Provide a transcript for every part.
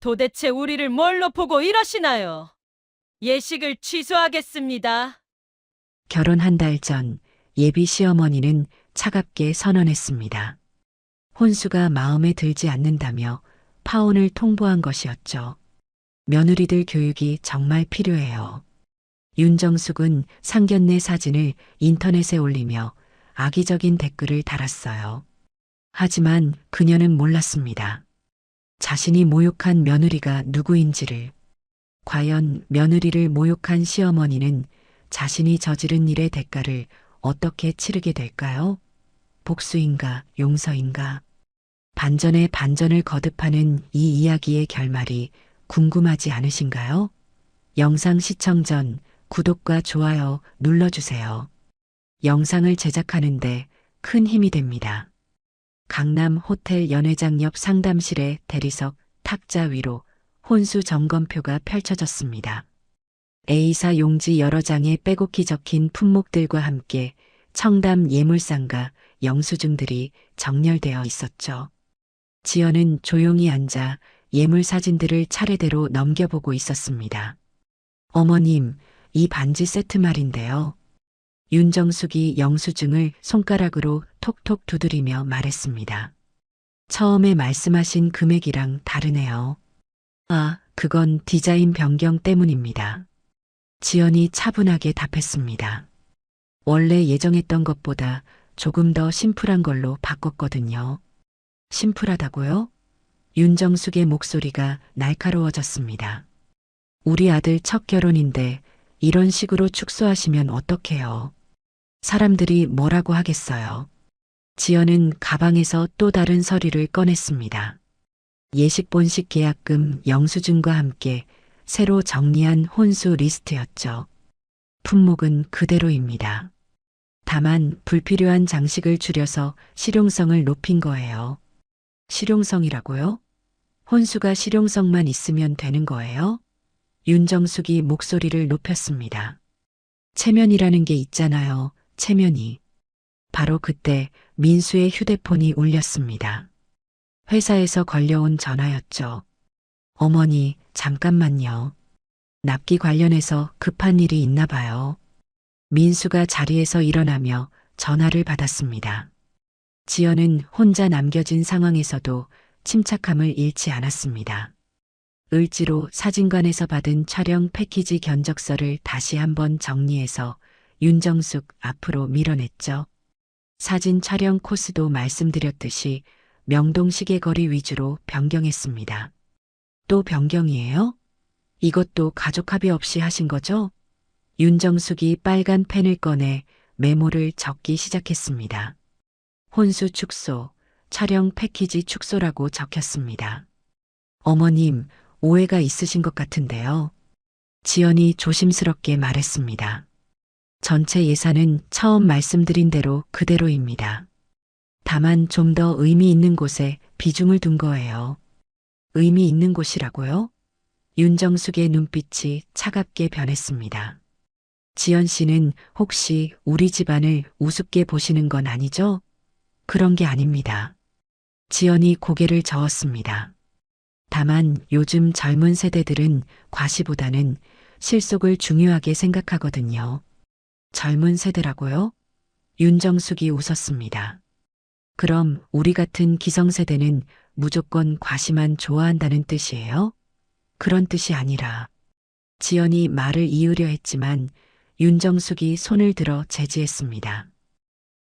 도대체 우리를 뭘로 보고 이러시나요? 예식을 취소하겠습니다. 결혼 한 달 전 예비 시어머니는 차갑게 선언했습니다. 혼수가 마음에 들지 않는다며 파혼을 통보한 것이었죠. 며느리들 교육이 정말 필요해요. 윤정숙은 상견례 사진을 인터넷에 올리며 악의적인 댓글을 달았어요. 하지만 그녀는 몰랐습니다. 자신이 모욕한 며느리가 누구인지를. 과연 며느리를 모욕한 시어머니는 자신이 저지른 일의 대가를 어떻게 치르게 될까요? 복수인가, 용서인가? 반전에 반전을 거듭하는 이 이야기의 결말이 궁금하지 않으신가요? 영상 시청 전 구독과 좋아요 눌러주세요. 영상을 제작하는데 큰 힘이 됩니다. 강남 호텔 연회장 옆 상담실의 대리석 탁자 위로 혼수 점검표가 펼쳐졌습니다. A사 용지 여러 장에 빼곡히 적힌 품목들과 함께 청담 예물상과 영수증들이 정렬되어 있었죠. 지연은 조용히 앉아 예물 사진들을 차례대로 넘겨보고 있었습니다. 어머님, 이 반지 세트 말인데요. 윤정숙이 영수증을 손가락으로 톡톡 두드리며 말했습니다. 처음에 말씀하신 금액이랑 다르네요. 아, 그건 디자인 변경 때문입니다. 지연이 차분하게 답했습니다. 원래 예정했던 것보다 조금 더 심플한 걸로 바꿨거든요. 심플하다고요? 윤정숙의 목소리가 날카로워졌습니다. 우리 아들 첫 결혼인데 이런 식으로 축소하시면 어떡해요? 사람들이 뭐라고 하겠어요? 지연은 가방에서 또 다른 서류를 꺼냈습니다. 예식 본식 계약금 영수증과 함께 새로 정리한 혼수 리스트였죠. 품목은 그대로입니다. 다만 불필요한 장식을 줄여서 실용성을 높인 거예요. 실용성이라고요? 혼수가 실용성만 있으면 되는 거예요? 윤정숙이 목소리를 높였습니다. 체면이라는 게 있잖아요. 체면이. 바로 그때 민수의 휴대폰이 울렸습니다. 회사에서 걸려온 전화였죠. 어머니, 잠깐만요. 납기 관련해서 급한 일이 있나 봐요. 민수가 자리에서 일어나며 전화를 받았습니다. 지연은 혼자 남겨진 상황에서도 침착함을 잃지 않았습니다. 을지로 사진관에서 받은 촬영 패키지 견적서를 다시 한번 정리해서 윤정숙 앞으로 밀어냈죠. 사진 촬영 코스도 말씀드렸듯이 명동 시계거리 위주로 변경했습니다. 또 변경이에요? 이것도 가족 합의 없이 하신 거죠? 윤정숙이 빨간 펜을 꺼내 메모를 적기 시작했습니다. 혼수 축소, 촬영 패키지 축소라고 적혔습니다. 어머님, 오해가 있으신 것 같은데요. 지연이 조심스럽게 말했습니다. 전체 예산은 처음 말씀드린 대로 그대로입니다. 다만 좀 더 의미 있는 곳에 비중을 둔 거예요. 의미 있는 곳이라고요? 윤정숙의 눈빛이 차갑게 변했습니다. 지연 씨는 혹시 우리 집안을 우습게 보시는 건 아니죠? 그런 게 아닙니다. 지연이 고개를 저었습니다. 다만 요즘 젊은 세대들은 과시보다는 실속을 중요하게 생각하거든요. 젊은 세대라고요? 윤정숙이 웃었습니다. 그럼 우리 같은 기성세대는 무조건 과시만 좋아한다는 뜻이에요? 그런 뜻이 아니라. 지연이 말을 이으려 했지만 윤정숙이 손을 들어 제지했습니다.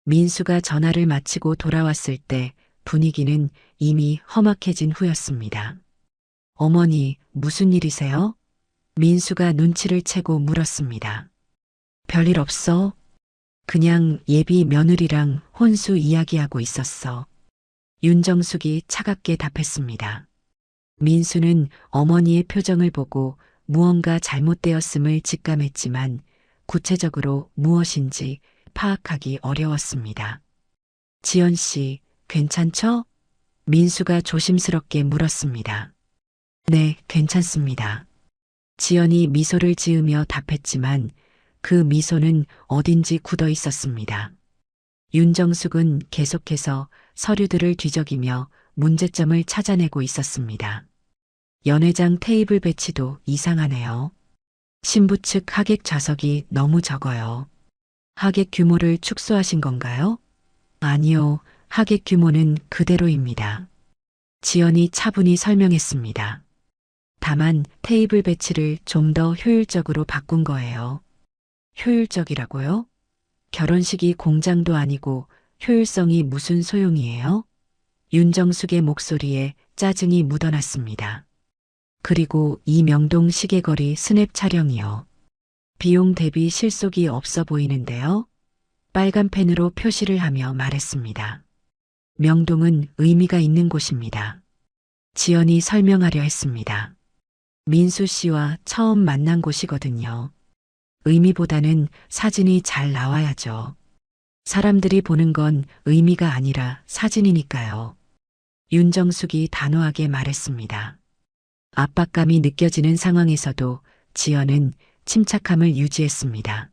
민수가 전화를 마치고 돌아왔을 때 분위기는 이미 험악해진 후였습니다. 어머니, 무슨 일이세요? 민수가 눈치를 채고 물었습니다. 별일 없어? 그냥 예비 며느리랑 혼수 이야기하고 있었어. 윤정숙이 차갑게 답했습니다. 민수는 어머니의 표정을 보고 무언가 잘못되었음을 직감했지만 구체적으로 무엇인지 파악하기 어려웠습니다. 지연 씨, 괜찮죠? 민수가 조심스럽게 물었습니다. 네, 괜찮습니다. 지연이 미소를 지으며 답했지만 그 미소는 어딘지 굳어 있었습니다. 윤정숙은 계속해서 서류들을 뒤적이며 문제점을 찾아내고 있었습니다. 연회장 테이블 배치도 이상하네요. 신부 측 하객 좌석이 너무 적어요. 하객 규모를 축소하신 건가요? 아니요, 하객 규모는 그대로입니다. 지연이 차분히 설명했습니다. 다만 테이블 배치를 좀 더 효율적으로 바꾼 거예요. 효율적이라고요? 결혼식이 공장도 아니고 효율성이 무슨 소용이에요? 윤정숙의 목소리에 짜증이 묻어났습니다. 그리고 이 명동 시계거리 스냅 촬영이요. 비용 대비 실속이 없어 보이는데요. 빨간 펜으로 표시를 하며 말했습니다. 명동은 의미가 있는 곳입니다. 지연이 설명하려 했습니다. 민수 씨와 처음 만난 곳이거든요. 의미보다는 사진이 잘 나와야죠. 사람들이 보는 건 의미가 아니라 사진이니까요. 윤정숙이 단호하게 말했습니다. 압박감이 느껴지는 상황에서도 지연은 침착함을 유지했습니다.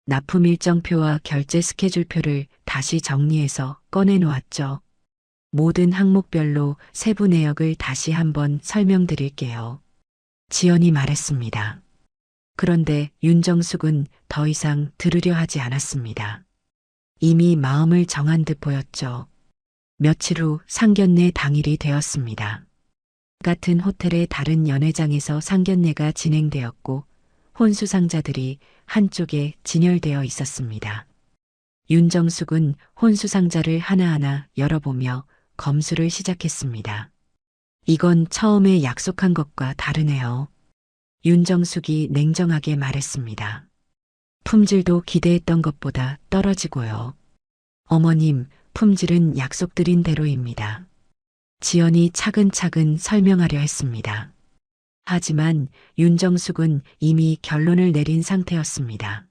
납품 일정표와 결제 스케줄표를 다시 정리해서 꺼내놓았죠. 모든 항목별로 세부 내역을 다시 한번 설명드릴게요. 지연이 말했습니다. 그런데 윤정숙은 더 이상 들으려 하지 않았습니다. 이미 마음을 정한 듯 보였죠. 며칠 후 상견례 당일이 되었습니다. 같은 호텔의 다른 연회장에서 상견례가 진행되었고 혼수상자들이 한쪽에 진열되어 있었습니다. 윤정숙은 혼수상자를 하나하나 열어보며 검수를 시작했습니다. 이건 처음에 약속한 것과 다르네요. 윤정숙이 냉정하게 말했습니다. 품질도 기대했던 것보다 떨어지고요. 어머님, 품질은 약속드린 대로입니다. 지연이 차근차근 설명하려 했습니다. 하지만 윤정숙은 이미 결론을 내린 상태였습니다.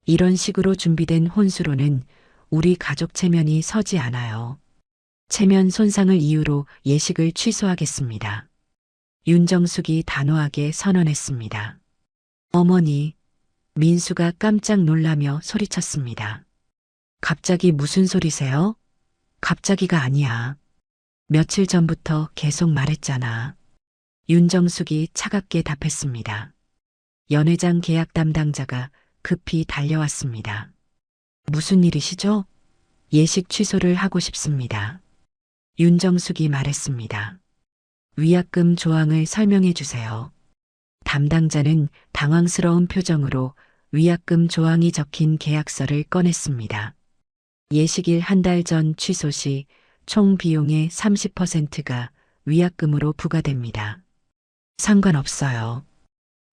이런 식으로 준비된 혼수로는 우리 가족 체면이 서지 않아요. 체면 손상을 이유로 예식을 취소하겠습니다. 윤정숙이 단호하게 선언했습니다. 어머니, 민수가 깜짝 놀라며 소리쳤습니다. 갑자기 무슨 소리세요? 갑자기가 아니야. 며칠 전부터 계속 말했잖아. 윤정숙이 차갑게 답했습니다. 연회장 계약 담당자가 급히 달려왔습니다. 무슨 일이시죠? 예식 취소를 하고 싶습니다. 윤정숙이 말했습니다. 위약금 조항을 설명해 주세요. 담당자는 당황스러운 표정으로 위약금 조항이 적힌 계약서를 꺼냈습니다. 예식일 한 달 전 취소 시 총 비용의 30%가 위약금으로 부과됩니다. 상관없어요.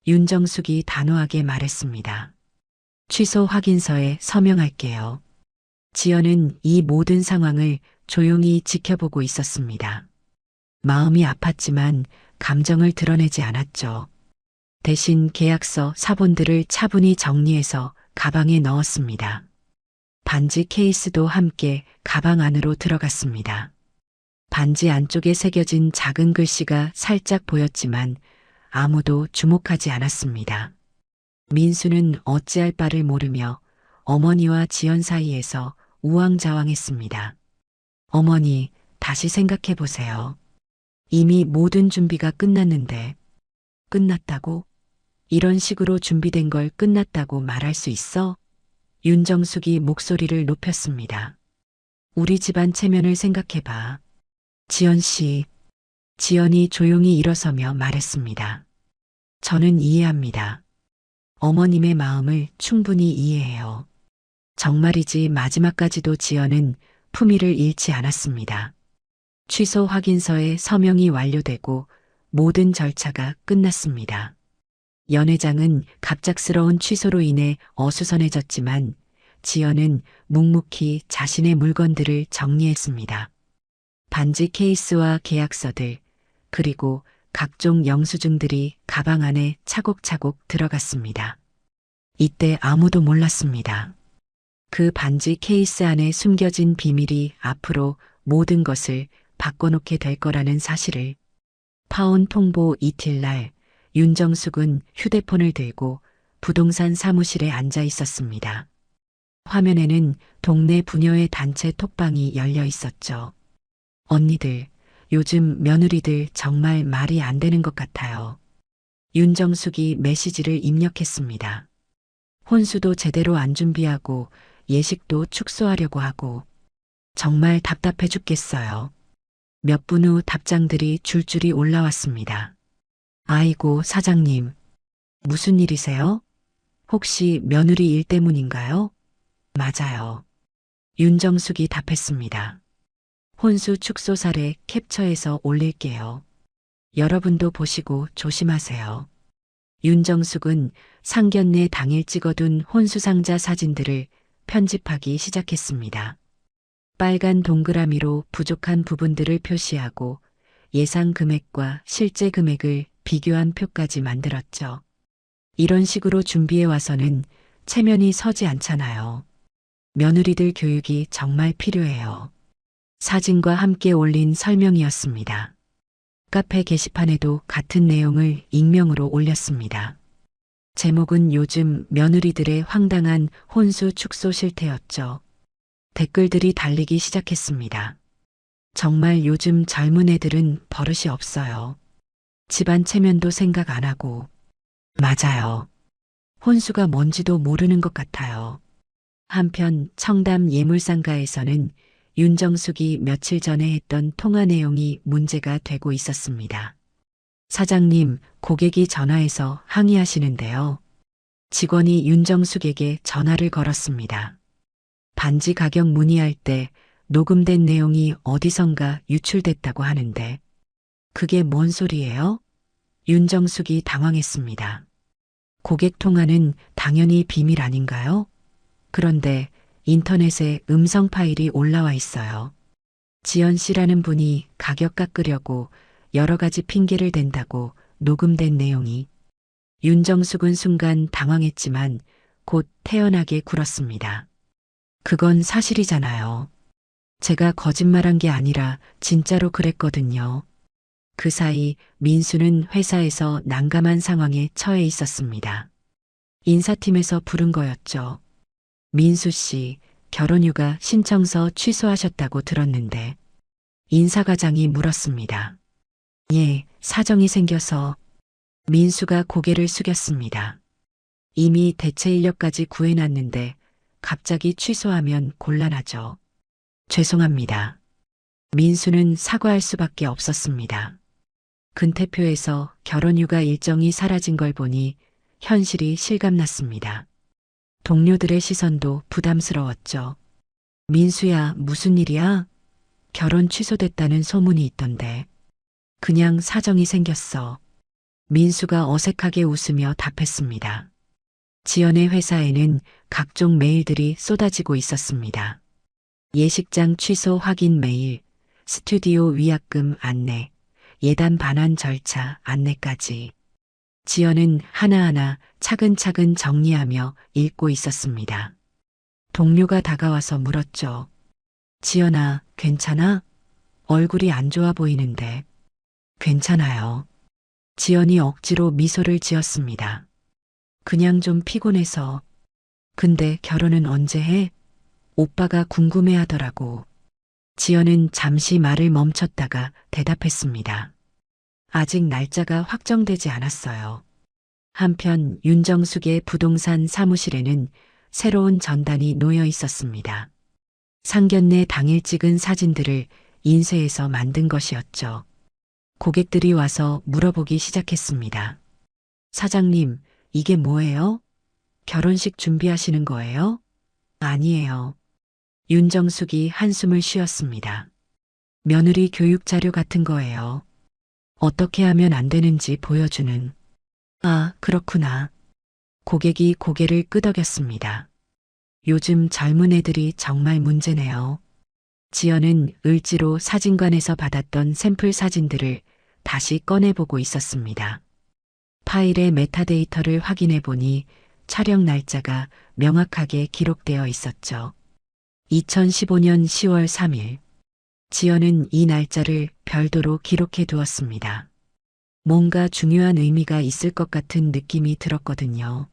윤정숙이 단호하게 말했습니다. 취소 확인서에 서명할게요. 지연은 이 모든 상황을 조용히 지켜보고 있었습니다. 마음이 아팠지만 감정을 드러내지 않았죠. 대신 계약서 사본들을 차분히 정리해서 가방에 넣었습니다. 반지 케이스도 함께 가방 안으로 들어갔습니다. 반지 안쪽에 새겨진 작은 글씨가 살짝 보였지만 아무도 주목하지 않았습니다. 민수는 어찌할 바를 모르며 어머니와 지연 사이에서 우왕좌왕했습니다. 어머니, 다시 생각해 보세요. 이미 모든 준비가 끝났는데. 끝났다고? 이런 식으로 준비된 걸 끝났다고 말할 수 있어? 윤정숙이 목소리를 높였습니다. 우리 집안 체면을 생각해봐. 지연 씨. 지연이 조용히 일어서며 말했습니다. 저는 이해합니다. 어머님의 마음을 충분히 이해해요. 정말이지 마지막까지도 지연은 품위를 잃지 않았습니다. 취소 확인서에 서명이 완료되고 모든 절차가 끝났습니다. 연회장은 갑작스러운 취소로 인해 어수선해졌지만 지연은 묵묵히 자신의 물건들을 정리했습니다. 반지 케이스와 계약서들, 그리고 각종 영수증들이 가방 안에 차곡차곡 들어갔습니다. 이때 아무도 몰랐습니다. 그 반지 케이스 안에 숨겨진 비밀이 앞으로 모든 것을 바꿔놓게 될 거라는 사실을. 파혼 통보 이틀날 윤정숙은 휴대폰을 들고 부동산 사무실에 앉아 있었습니다. 화면에는 동네 부녀의 단체 톡방이 열려 있었죠. 언니들, 요즘 며느리들 정말 말이 안 되는 것 같아요. 윤정숙이 메시지를 입력했습니다. 혼수도 제대로 안 준비하고 예식도 축소하려고 하고 정말 답답해 죽겠어요. 몇 분 후 답장들이 줄줄이 올라왔습니다. 아이고, 사장님. 무슨 일이세요? 혹시 며느리 일 때문인가요? 맞아요. 윤정숙이 답했습니다. 혼수 축소 사례 캡처해서 올릴게요. 여러분도 보시고 조심하세요. 윤정숙은 상견례 당일 찍어둔 혼수상자 사진들을 편집하기 시작했습니다. 빨간 동그라미로 부족한 부분들을 표시하고 예상 금액과 실제 금액을 비교한 표까지 만들었죠. 이런 식으로 준비해 와서는 체면이 서지 않잖아요. 며느리들 교육이 정말 필요해요. 사진과 함께 올린 설명이었습니다. 카페 게시판에도 같은 내용을 익명으로 올렸습니다. 제목은 요즘 며느리들의 황당한 혼수 축소 실태였죠. 댓글들이 달리기 시작했습니다. 정말 요즘 젊은 애들은 버릇이 없어요. 집안 체면도 생각 안 하고. 맞아요. 혼수가 뭔지도 모르는 것 같아요. 한편 청담 예물상가에서는 윤정숙이 며칠 전에 했던 통화 내용이 문제가 되고 있었습니다. 사장님, 고객이 전화해서 항의하시는데요. 직원이 윤정숙에게 전화를 걸었습니다. 반지 가격 문의할 때 녹음된 내용이 어디선가 유출됐다고 하는데 그게 뭔 소리예요? 윤정숙이 당황했습니다. 고객 통화는 당연히 비밀 아닌가요? 그런데 인터넷에 음성 파일이 올라와 있어요. 지연 씨라는 분이 가격 깎으려고 여러 가지 핑계를 댄다고 녹음된 내용이. 윤정숙은 순간 당황했지만 곧 태연하게 굴었습니다. 그건 사실이잖아요. 제가 거짓말한 게 아니라 진짜로 그랬거든요. 그 사이 민수는 회사에서 난감한 상황에 처해 있었습니다. 인사팀에서 부른 거였죠. 민수 씨, 결혼휴가 신청서 취소하셨다고 들었는데 인사과장이 물었습니다. 예, 사정이 생겨서. 민수가 고개를 숙였습니다. 이미 대체 인력까지 구해놨는데 갑자기 취소하면 곤란하죠. 죄송합니다. 민수는 사과할 수밖에 없었습니다. 근태표에서 결혼휴가 일정이 사라진 걸 보니 현실이 실감났습니다. 동료들의 시선도 부담스러웠죠. 민수야, 무슨 일이야? 결혼 취소됐다는 소문이 있던데. 그냥 사정이 생겼어. 민수가 어색하게 웃으며 답했습니다. 지연의 회사에는 각종 메일들이 쏟아지고 있었습니다. 예식장 취소 확인 메일, 스튜디오 위약금 안내, 예단 반환 절차 안내까지. 지연은 하나하나 차근차근 정리하며 읽고 있었습니다. 동료가 다가와서 물었죠. 지연아, 괜찮아? 얼굴이 안 좋아 보이는데. 괜찮아요. 지연이 억지로 미소를 지었습니다. 그냥 좀 피곤해서. 근데 결혼은 언제 해? 오빠가 궁금해하더라고. 지연은 잠시 말을 멈췄다가 대답했습니다. 아직 날짜가 확정되지 않았어요. 한편 윤정숙의 부동산 사무실에는 새로운 전단이 놓여 있었습니다. 상견례 당일 찍은 사진들을 인쇄해서 만든 것이었죠. 고객들이 와서 물어보기 시작했습니다. 사장님, 이게 뭐예요? 결혼식 준비하시는 거예요? 아니에요. 윤정숙이 한숨을 쉬었습니다. 며느리 교육 자료 같은 거예요. 어떻게 하면 안 되는지 보여주는. 아, 그렇구나. 고객이 고개를 끄덕였습니다. 요즘 젊은 애들이 정말 문제네요. 지연은 을지로 사진관에서 받았던 샘플 사진들을 다시 꺼내보고 있었습니다. 파일의 메타데이터를 확인해 보니 촬영 날짜가 명확하게 기록되어 있었죠. 2015년 10월 3일. 지연은 이 날짜를 별도로 기록해 두었습니다. 뭔가 중요한 의미가 있을 것 같은 느낌이 들었거든요.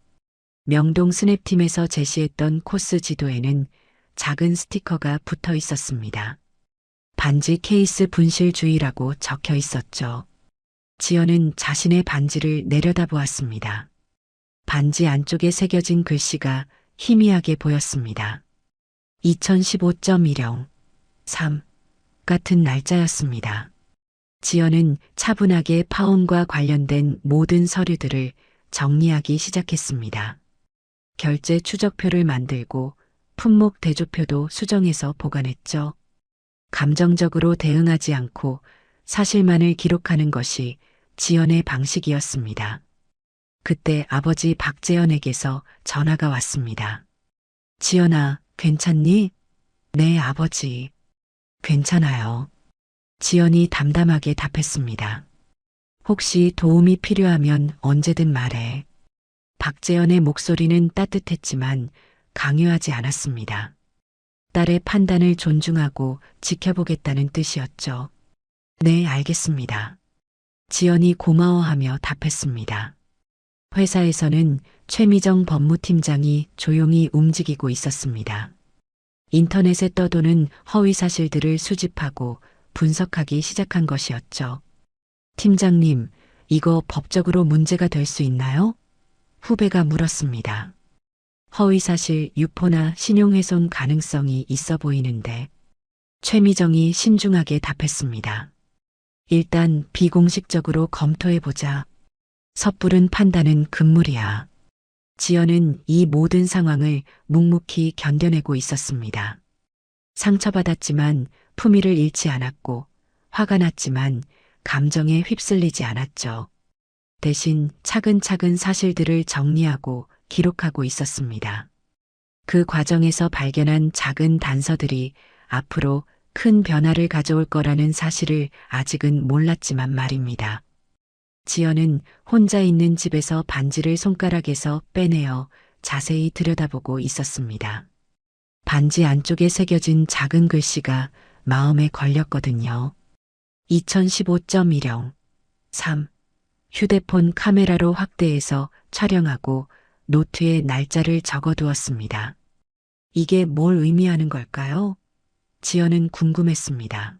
명동 스냅팀에서 제시했던 코스 지도에는 작은 스티커가 붙어 있었습니다. 반지 케이스 분실주의라고 적혀 있었죠. 지연은 자신의 반지를 내려다보았습니다. 반지 안쪽에 새겨진 글씨가 희미하게 보였습니다. 2015.10 3 같은 날짜였습니다. 지연은 차분하게 파혼과 관련된 모든 서류들을 정리하기 시작했습니다. 결제 추적표를 만들고 품목 대조표도 수정해서 보관했죠. 감정적으로 대응하지 않고 사실만을 기록하는 것이 지연의 방식이었습니다. 그때 아버지 박재현에게서 전화가 왔습니다. 지연아, 괜찮니? 네, 아버지. 괜찮아요. 지연이 담담하게 답했습니다. 혹시 도움이 필요하면 언제든 말해. 박재현의 목소리는 따뜻했지만 강요하지 않았습니다. 딸의 판단을 존중하고 지켜보겠다는 뜻이었죠. 네, 알겠습니다. 지연이 고마워하며 답했습니다. 회사에서는 최미정 법무팀장이 조용히 움직이고 있었습니다. 인터넷에 떠도는 허위 사실들을 수집하고 분석하기 시작한 것이었죠. 팀장님, 이거 법적으로 문제가 될 수 있나요? 후배가 물었습니다. 허위사실 유포나 신용훼손 가능성이 있어 보이는데 최미정이 신중하게 답했습니다. 일단 비공식적으로 검토해보자. 섣부른 판단은 금물이야. 지연은 이 모든 상황을 묵묵히 견뎌내고 있었습니다. 상처받았지만 품위를 잃지 않았고 화가 났지만 감정에 휩쓸리지 않았죠. 대신 차근차근 사실들을 정리하고 기록하고 있었습니다. 그 과정에서 발견한 작은 단서들이 앞으로 큰 변화를 가져올 거라는 사실을 아직은 몰랐지만 말입니다. 지연은 혼자 있는 집에서 반지를 손가락에서 빼내어 자세히 들여다보고 있었습니다. 반지 안쪽에 새겨진 작은 글씨가 마음에 걸렸거든요. 2015.10 3 휴대폰 카메라로 확대해서 촬영하고 노트에 날짜를 적어두었습니다. 이게 뭘 의미하는 걸까요? 지연은 궁금했습니다.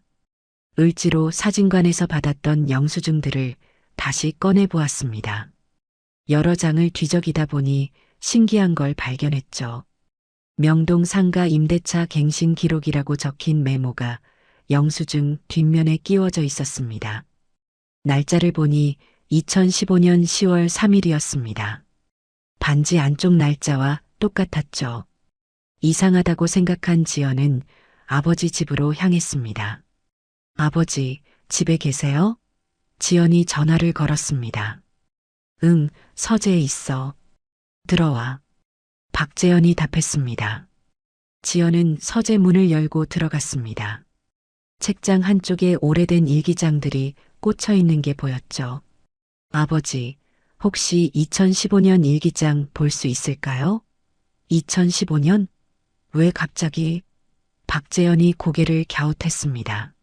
을지로 사진관에서 받았던 영수증들을 다시 꺼내보았습니다. 여러 장을 뒤적이다 보니 신기한 걸 발견했죠. 명동 상가 임대차 갱신 기록이라고 적힌 메모가 영수증 뒷면에 끼워져 있었습니다. 날짜를 보니 2015년 10월 3일이었습니다. 반지 안쪽 날짜와 똑같았죠. 이상하다고 생각한 지연은 아버지 집으로 향했습니다. 아버지, 집에 계세요? 지연이 전화를 걸었습니다. 응, 서재에 있어. 들어와. 박재현이 답했습니다. 지연은 서재 문을 열고 들어갔습니다. 책장 한쪽에 오래된 일기장들이 꽂혀 있는 게 보였죠. 아버지, 혹시 2015년 일기장 볼 수 있을까요? 2015년? 왜 갑자기? 박재현이 고개를 갸웃했습니다.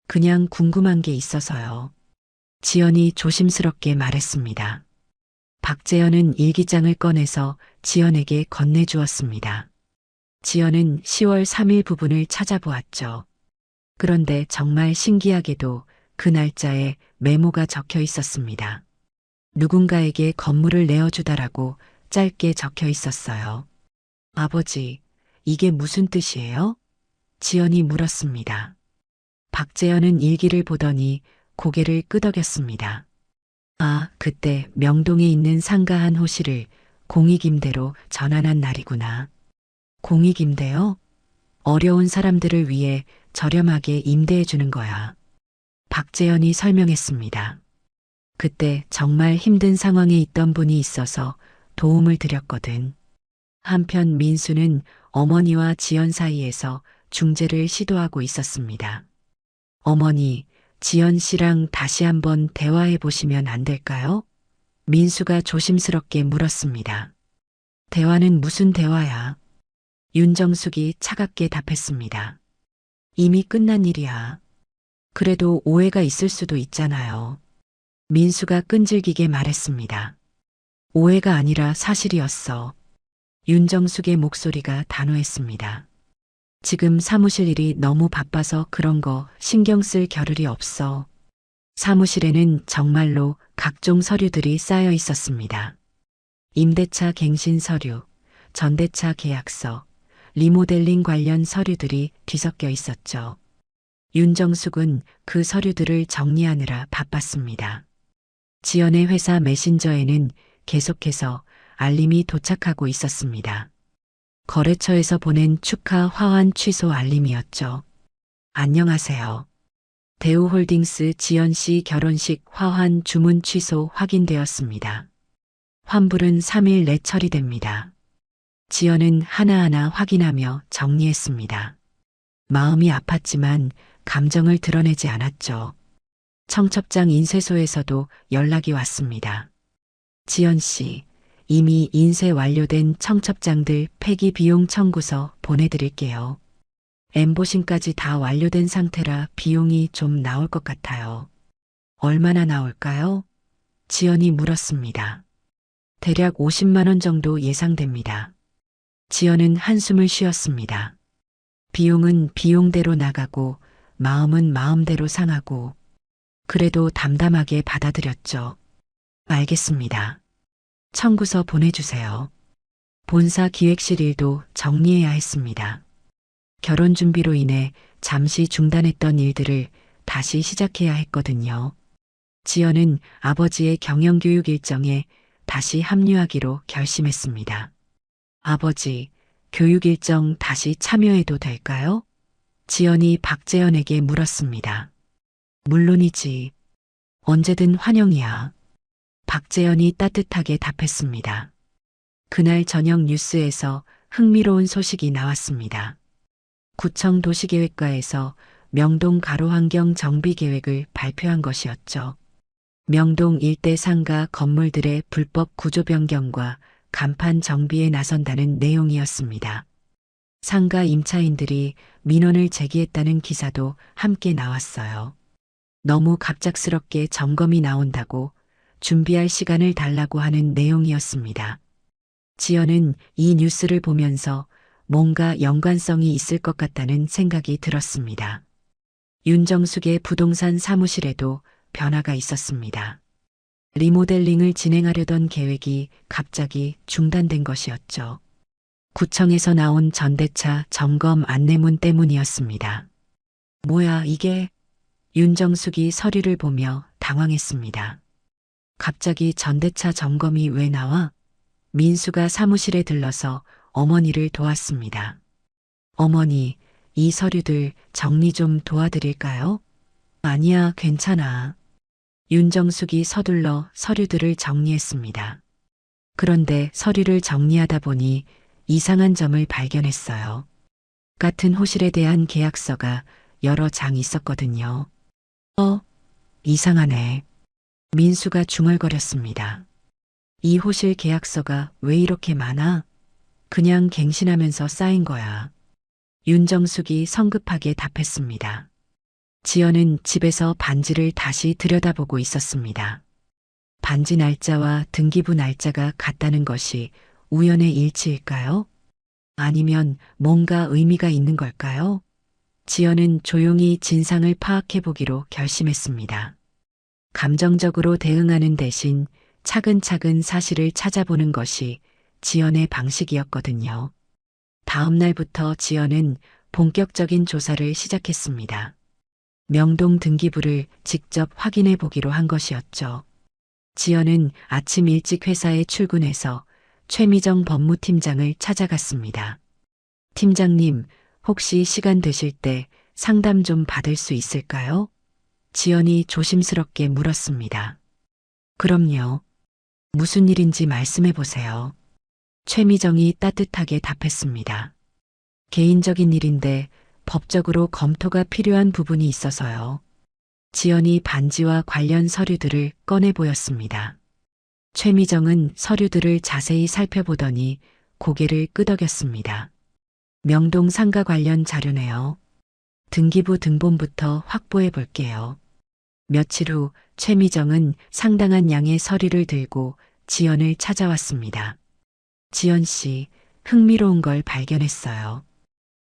그냥 궁금한 게 있어서요. 지연이 조심스럽게 말했습니다. 박재현은 일기장을 꺼내서 지연에게 건네주었습니다. 지연은 10월 3일 부분을 찾아보았죠. 그런데 정말 신기하게도 그 날짜에 메모가 적혀 있었습니다. 누군가에게 건물을 내어주다라고 짧게 적혀 있었어요. 아버지, 이게 무슨 뜻이에요? 지연이 물었습니다. 박재현은 일기를 보더니 고개를 끄덕였습니다. 아, 그때 명동에 있는 상가 한 호실을 공익임대로 전환한 날이구나. 공익임대요? 어려운 사람들을 위해 저렴하게 임대해 주는 거야. 박재현이 설명했습니다. 그때 정말 힘든 상황에 있던 분이 있어서 도움을 드렸거든. 한편 민수는 어머니와 지연 사이에서 중재를 시도하고 있었습니다. 어머니, 지연 씨랑 다시 한번 대화해 보시면 안 될까요? 민수가 조심스럽게 물었습니다. 대화는 무슨 대화야? 윤정숙이 차갑게 답했습니다. 이미 끝난 일이야. 그래도 오해가 있을 수도 있잖아요. 민수가 끈질기게 말했습니다. 오해가 아니라 사실이었어. 윤정숙의 목소리가 단호했습니다. 지금 사무실 일이 너무 바빠서 그런 거 신경 쓸 겨를이 없어. 사무실에는 정말로 각종 서류들이 쌓여 있었습니다. 임대차 갱신 서류, 전대차 계약서, 리모델링 관련 서류들이 뒤섞여 있었죠. 윤정숙은 그 서류들을 정리하느라 바빴습니다. 지연의 회사 메신저에는 계속해서 알림이 도착하고 있었습니다. 거래처에서 보낸 축하 화환 취소 알림이었죠. 안녕하세요. 대우홀딩스 지연 씨 결혼식 화환 주문 취소 확인되었습니다. 환불은 3일 내 처리됩니다. 지연은 하나하나 확인하며 정리했습니다. 마음이 아팠지만 감정을 드러내지 않았죠. 청첩장 인쇄소에서도 연락이 왔습니다. 지연 씨, 이미 인쇄 완료된 청첩장들 폐기 비용 청구서 보내드릴게요. 엠보싱까지 다 완료된 상태라 비용이 좀 나올 것 같아요. 얼마나 나올까요? 지연이 물었습니다. 대략 50만 원 정도 예상됩니다. 지연은 한숨을 쉬었습니다. 비용은 비용대로 나가고 마음은 마음대로 상하고 그래도 담담하게 받아들였죠. 알겠습니다. 청구서 보내주세요. 본사 기획실 일도 정리해야 했습니다. 결혼 준비로 인해 잠시 중단했던 일들을 다시 시작해야 했거든요. 지연은 아버지의 경영교육 일정에 다시 합류하기로 결심했습니다. 아버지, 교육 일정 다시 참여해도 될까요? 지연이 박재현에게 물었습니다. 물론이지. 언제든 환영이야. 박재현이 따뜻하게 답했습니다. 그날 저녁 뉴스에서 흥미로운 소식이 나왔습니다. 구청 도시계획과에서 명동 가로환경 정비 계획을 발표한 것이었죠. 명동 일대 상가 건물들의 불법 구조 변경과 간판 정비에 나선다는 내용이었습니다. 상가 임차인들이 민원을 제기했다는 기사도 함께 나왔어요. 너무 갑작스럽게 점검이 나온다고 준비할 시간을 달라고 하는 내용이었습니다. 지연은 이 뉴스를 보면서 뭔가 연관성이 있을 것 같다는 생각이 들었습니다. 윤정숙의 부동산 사무실에도 변화가 있었습니다. 리모델링을 진행하려던 계획이 갑자기 중단된 것이었죠. 구청에서 나온 전대차 점검 안내문 때문이었습니다. 뭐야 이게? 윤정숙이 서류를 보며 당황했습니다. 갑자기 전대차 점검이 왜 나와? 민수가 사무실에 들러서 어머니를 도왔습니다. 어머니, 이 서류들 정리 좀 도와드릴까요? 아니야, 괜찮아. 윤정숙이 서둘러 서류들을 정리했습니다. 그런데 서류를 정리하다 보니 이상한 점을 발견했어요. 같은 호실에 대한 계약서가 여러 장 있었거든요. 이상하네. 민수가 중얼거렸습니다. 이 호실 계약서가 왜 이렇게 많아? 그냥 갱신하면서 쌓인 거야. 윤정숙이 성급하게 답했습니다. 지연은 집에서 반지를 다시 들여다보고 있었습니다. 반지 날짜와 등기부 날짜가 같다는 것이 우연의 일치일까요? 아니면 뭔가 의미가 있는 걸까요? 지연은 조용히 진상을 파악해 보기로 결심했습니다. 감정적으로 대응하는 대신 차근차근 사실을 찾아보는 것이 지연의 방식이었거든요. 다음 날부터 지연은 본격적인 조사를 시작했습니다. 명동 등기부를 직접 확인해 보기로 한 것이었죠. 지연은 아침 일찍 회사에 출근해서 최미정 법무팀장을 찾아갔습니다. 팀장님, 혹시 시간 되실 때 상담 좀 받을 수 있을까요? 지연이 조심스럽게 물었습니다. 그럼요. 무슨 일인지 말씀해 보세요. 최미정이 따뜻하게 답했습니다. 개인적인 일인데 법적으로 검토가 필요한 부분이 있어서요. 지연이 반지와 관련 서류들을 꺼내 보였습니다. 최미정은 서류들을 자세히 살펴보더니 고개를 끄덕였습니다. 명동 상가 관련 자료네요. 등기부 등본부터 확보해 볼게요. 며칠 후 최미정은 상당한 양의 서류를 들고 지연을 찾아왔습니다. 지연 씨, 흥미로운 걸 발견했어요.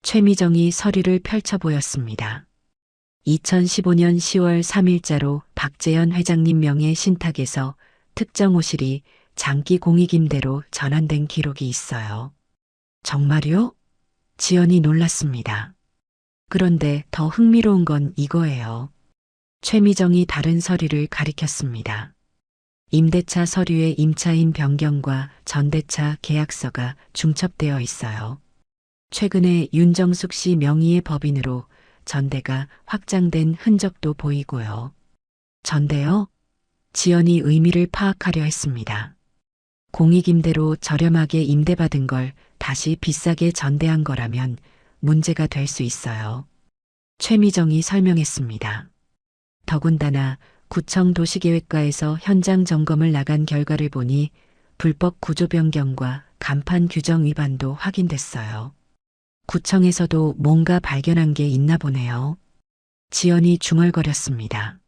최미정이 서류를 펼쳐 보였습니다. 2015년 10월 3일자로 박재현 회장님 명의 신탁에서 특정 호실이 장기 공익임대로 전환된 기록이 있어요. 정말요? 지연이 놀랐습니다. 그런데 더 흥미로운 건 이거예요. 최미정이 다른 서류를 가리켰습니다. 임대차 서류의 임차인 변경과 전대차 계약서가 중첩되어 있어요. 최근에 윤정숙 씨 명의의 법인으로 전대가 확장된 흔적도 보이고요. 전대요? 지연이 의미를 파악하려 했습니다. 공익임대로 저렴하게 임대받은 걸 다시 비싸게 전대한 거라면 문제가 될 수 있어요. 최미정이 설명했습니다. 더군다나 구청 도시계획과에서 현장 점검을 나간 결과를 보니 불법 구조 변경과 간판 규정 위반도 확인됐어요. 구청에서도 뭔가 발견한 게 있나 보네요. 지연이 중얼거렸습니다.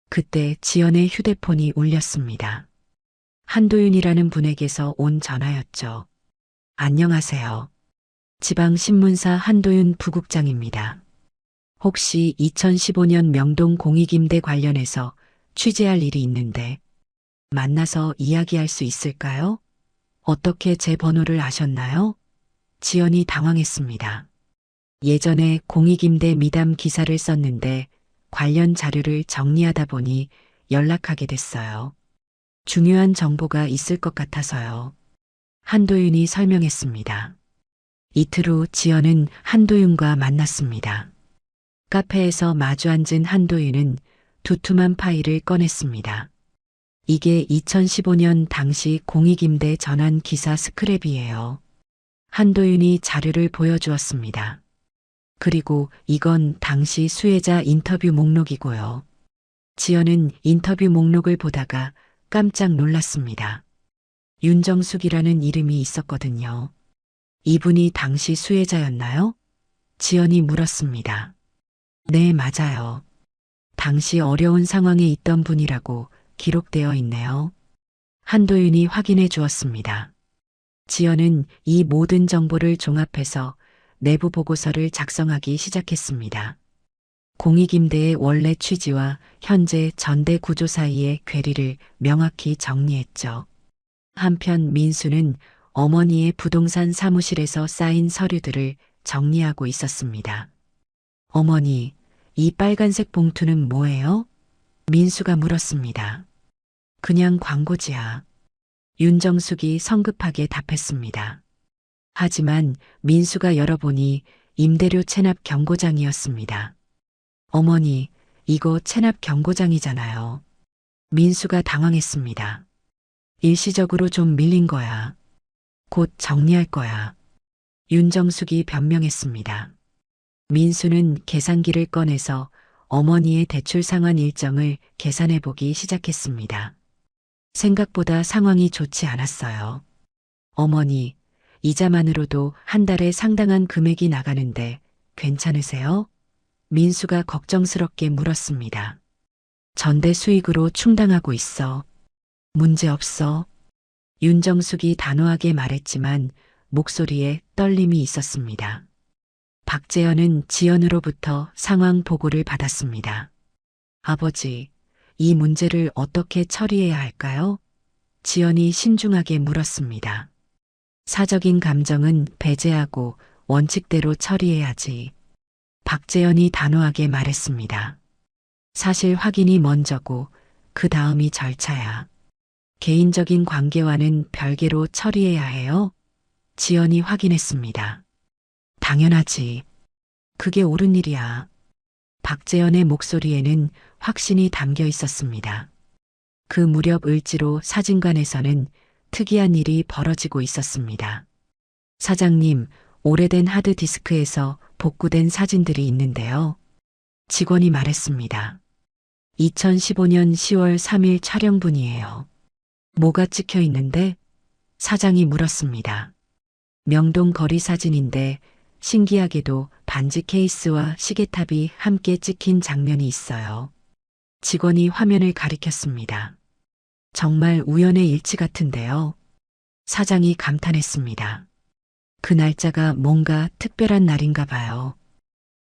그때 지연의 휴대폰이 울렸습니다. 한도윤이라는 분에게서 온 전화였죠. 안녕하세요. 지방신문사 한도윤 부국장입니다. 혹시 2015년 명동 공익임대 관련해서 취재할 일이 있는데 만나서 이야기할 수 있을까요? 어떻게 제 번호를 아셨나요? 지연이 당황했습니다. 예전에 공익임대 미담 기사를 썼는데 관련 자료를 정리하다 보니 연락하게 됐어요. 중요한 정보가 있을 것 같아서요. 한도윤이 설명했습니다. 이틀 후 지연은 한도윤과 만났습니다. 카페에서 마주 앉은 한도윤은 두툼한 파일을 꺼냈습니다. 이게 2015년 당시 공익임대 전환 기사 스크랩이에요. 한도윤이 자료를 보여주었습니다. 그리고 이건 당시 수혜자 인터뷰 목록이고요. 지연은 인터뷰 목록을 보다가 깜짝 놀랐습니다. 윤정숙이라는 이름이 있었거든요. 이분이 당시 수혜자였나요? 지연이 물었습니다. 네, 맞아요. 당시 어려운 상황에 있던 분이라고 기록되어 있네요. 한도윤이 확인해 주었습니다. 지연은 이 모든 정보를 종합해서 내부 보고서를 작성하기 시작했습니다. 공익임대의 원래 취지와 현재 전대 구조 사이의 괴리를 명확히 정리했죠. 한편 민수는 어머니의 부동산 사무실에서 쌓인 서류들을 정리하고 있었습니다. 어머니, 이 빨간색 봉투는 뭐예요? 민수가 물었습니다. 그냥 광고지야. 윤정숙이 성급하게 답했습니다. 하지만 민수가 열어보니 임대료 체납 경고장이었습니다. 어머니, 이거 체납 경고장이잖아요. 민수가 당황했습니다. 일시적으로 좀 밀린 거야. 곧 정리할 거야. 윤정숙이 변명했습니다. 민수는 계산기를 꺼내서 어머니의 대출 상환 일정을 계산해 보기 시작했습니다. 생각보다 상황이 좋지 않았어요. 어머니, 이자만으로도 한 달에 상당한 금액이 나가는데 괜찮으세요? 민수가 걱정스럽게 물었습니다. 전대 수익으로 충당하고 있어. 문제 없어. 윤정숙이 단호하게 말했지만 목소리에 떨림이 있었습니다. 박재현은 지연으로부터 상황 보고를 받았습니다. 아버지, 이 문제를 어떻게 처리해야 할까요? 지연이 신중하게 물었습니다. 사적인 감정은 배제하고 원칙대로 처리해야지. 박재현이 단호하게 말했습니다. 사실 확인이 먼저고 그 다음이 절차야. 개인적인 관계와는 별개로 처리해야 해요. 지연이 확인했습니다. 당연하지. 그게 옳은 일이야. 박재현의 목소리에는 확신이 담겨 있었습니다. 그 무렵 을지로 사진관에서는 특이한 일이 벌어지고 있었습니다. 사장님, 오래된 하드디스크에서 복구된 사진들이 있는데요. 직원이 말했습니다. 2015년 10월 3일 촬영분이에요. 뭐가 찍혀 있는데? 사장이 물었습니다. 명동 거리 사진인데 신기하게도 반지 케이스와 시계탑이 함께 찍힌 장면이 있어요. 직원이 화면을 가리켰습니다. 정말 우연의 일치 같은데요. 사장이 감탄했습니다. 그 날짜가 뭔가 특별한 날인가 봐요.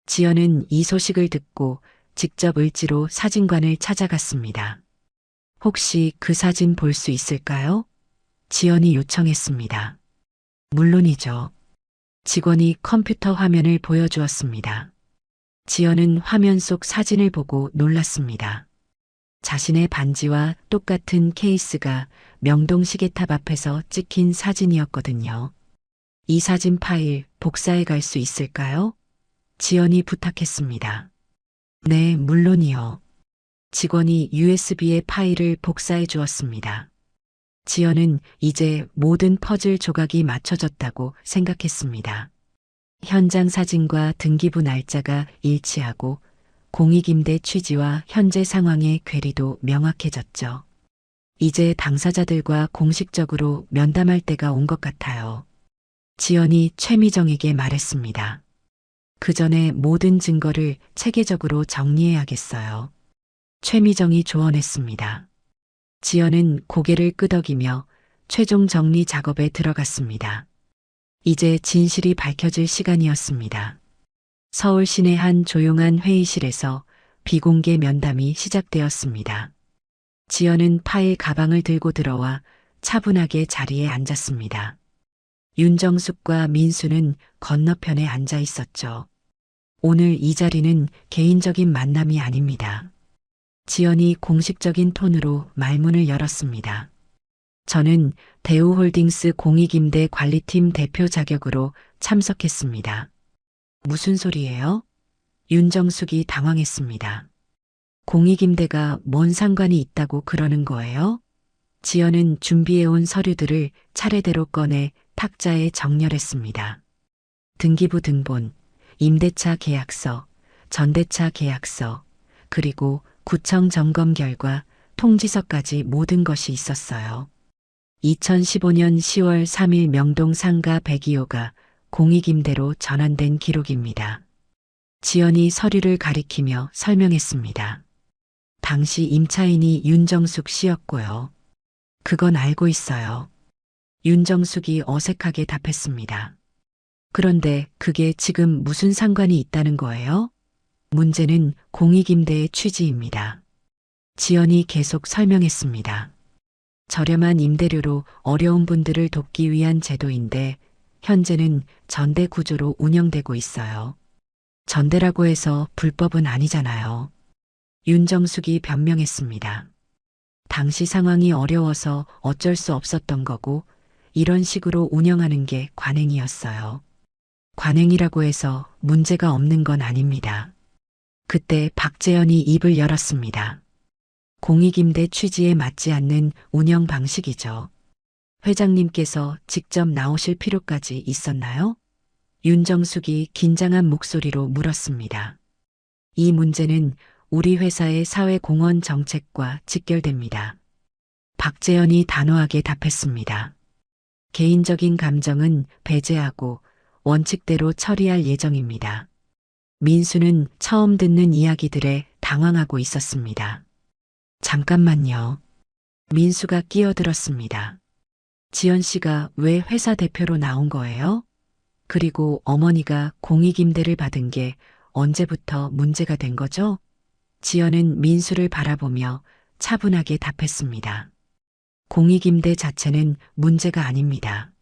지연은 이 소식을 듣고 직접 을지로 사진관을 찾아갔습니다. 혹시 그 사진 볼 수 있을까요? 지연이 요청했습니다. 물론이죠. 직원이 컴퓨터 화면을 보여주었습니다. 지연은 화면 속 사진을 보고 놀랐습니다. 자신의 반지와 똑같은 케이스가 명동 시계탑 앞에서 찍힌 사진이었거든요. 이 사진 파일 복사해 갈 수 있을까요? 지연이 부탁했습니다. 네, 물론이요. 직원이 USB의 파일을 복사해 주었습니다. 지연은 이제 모든 퍼즐 조각이 맞춰졌다고 생각했습니다. 현장 사진과 등기부 날짜가 일치하고 공익임대 취지와 현재 상황의 괴리도 명확해졌죠. 이제 당사자들과 공식적으로 면담할 때가 온 것 같아요. 지연이 최미정에게 말했습니다. 그 전에 모든 증거를 체계적으로 정리해야겠어요. 최미정이 조언했습니다. 지연은 고개를 끄덕이며 최종 정리 작업에 들어갔습니다. 이제 진실이 밝혀질 시간이었습니다. 서울 시내 한 조용한 회의실에서 비공개 면담이 시작되었습니다. 지연은 파일 가방을 들고 들어와 차분하게 자리에 앉았습니다. 윤정숙과 민수는 건너편에 앉아 있었죠. 오늘 이 자리는 개인적인 만남이 아닙니다. 지연이 공식적인 톤으로 말문을 열었습니다. 저는 대우홀딩스 공익임대 관리팀 대표 자격으로 참석했습니다. 무슨 소리예요? 윤정숙이 당황했습니다. 공익임대가 뭔 상관이 있다고 그러는 거예요? 지연은 준비해온 서류들을 차례대로 꺼내 탁자에 정렬했습니다. 등기부 등본, 임대차 계약서, 전대차 계약서, 그리고 구청 점검 결과 통지서까지 모든 것이 있었어요. 2015년 10월 3일 명동 상가 102호가 공익임대로 전환된 기록입니다. 지연이 서류를 가리키며 설명했습니다. 당시 임차인이 윤정숙 씨였고요. 그건 알고 있어요. 윤정숙이 어색하게 답했습니다. 그런데 그게 지금 무슨 상관이 있다는 거예요? 문제는 공익임대의 취지입니다. 지연이 계속 설명했습니다. 저렴한 임대료로 어려운 분들을 돕기 위한 제도인데 현재는 전대 구조로 운영되고 있어요. 전대라고 해서 불법은 아니잖아요. 윤정숙이 변명했습니다. 당시 상황이 어려워서 어쩔 수 없었던 거고 이런 식으로 운영하는 게 관행이었어요. 관행이라고 해서 문제가 없는 건 아닙니다. 그때 박재현이 입을 열었습니다. 공익임대 취지에 맞지 않는 운영 방식이죠. 회장님께서 직접 나오실 필요까지 있었나요? 윤정숙이 긴장한 목소리로 물었습니다. 이 문제는 우리 회사의 사회공헌 정책과 직결됩니다. 박재현이 단호하게 답했습니다. 개인적인 감정은 배제하고 원칙대로 처리할 예정입니다. 민수는 처음 듣는 이야기들에 당황하고 있었습니다. 잠깐만요. 민수가 끼어들었습니다. 지연 씨가 왜 회사 대표로 나온 거예요? 그리고 어머니가 공익임대를 받은 게 언제부터 문제가 된 거죠? 지연은 민수를 바라보며 차분하게 답했습니다. 공익임대 자체는 문제가 아닙니다.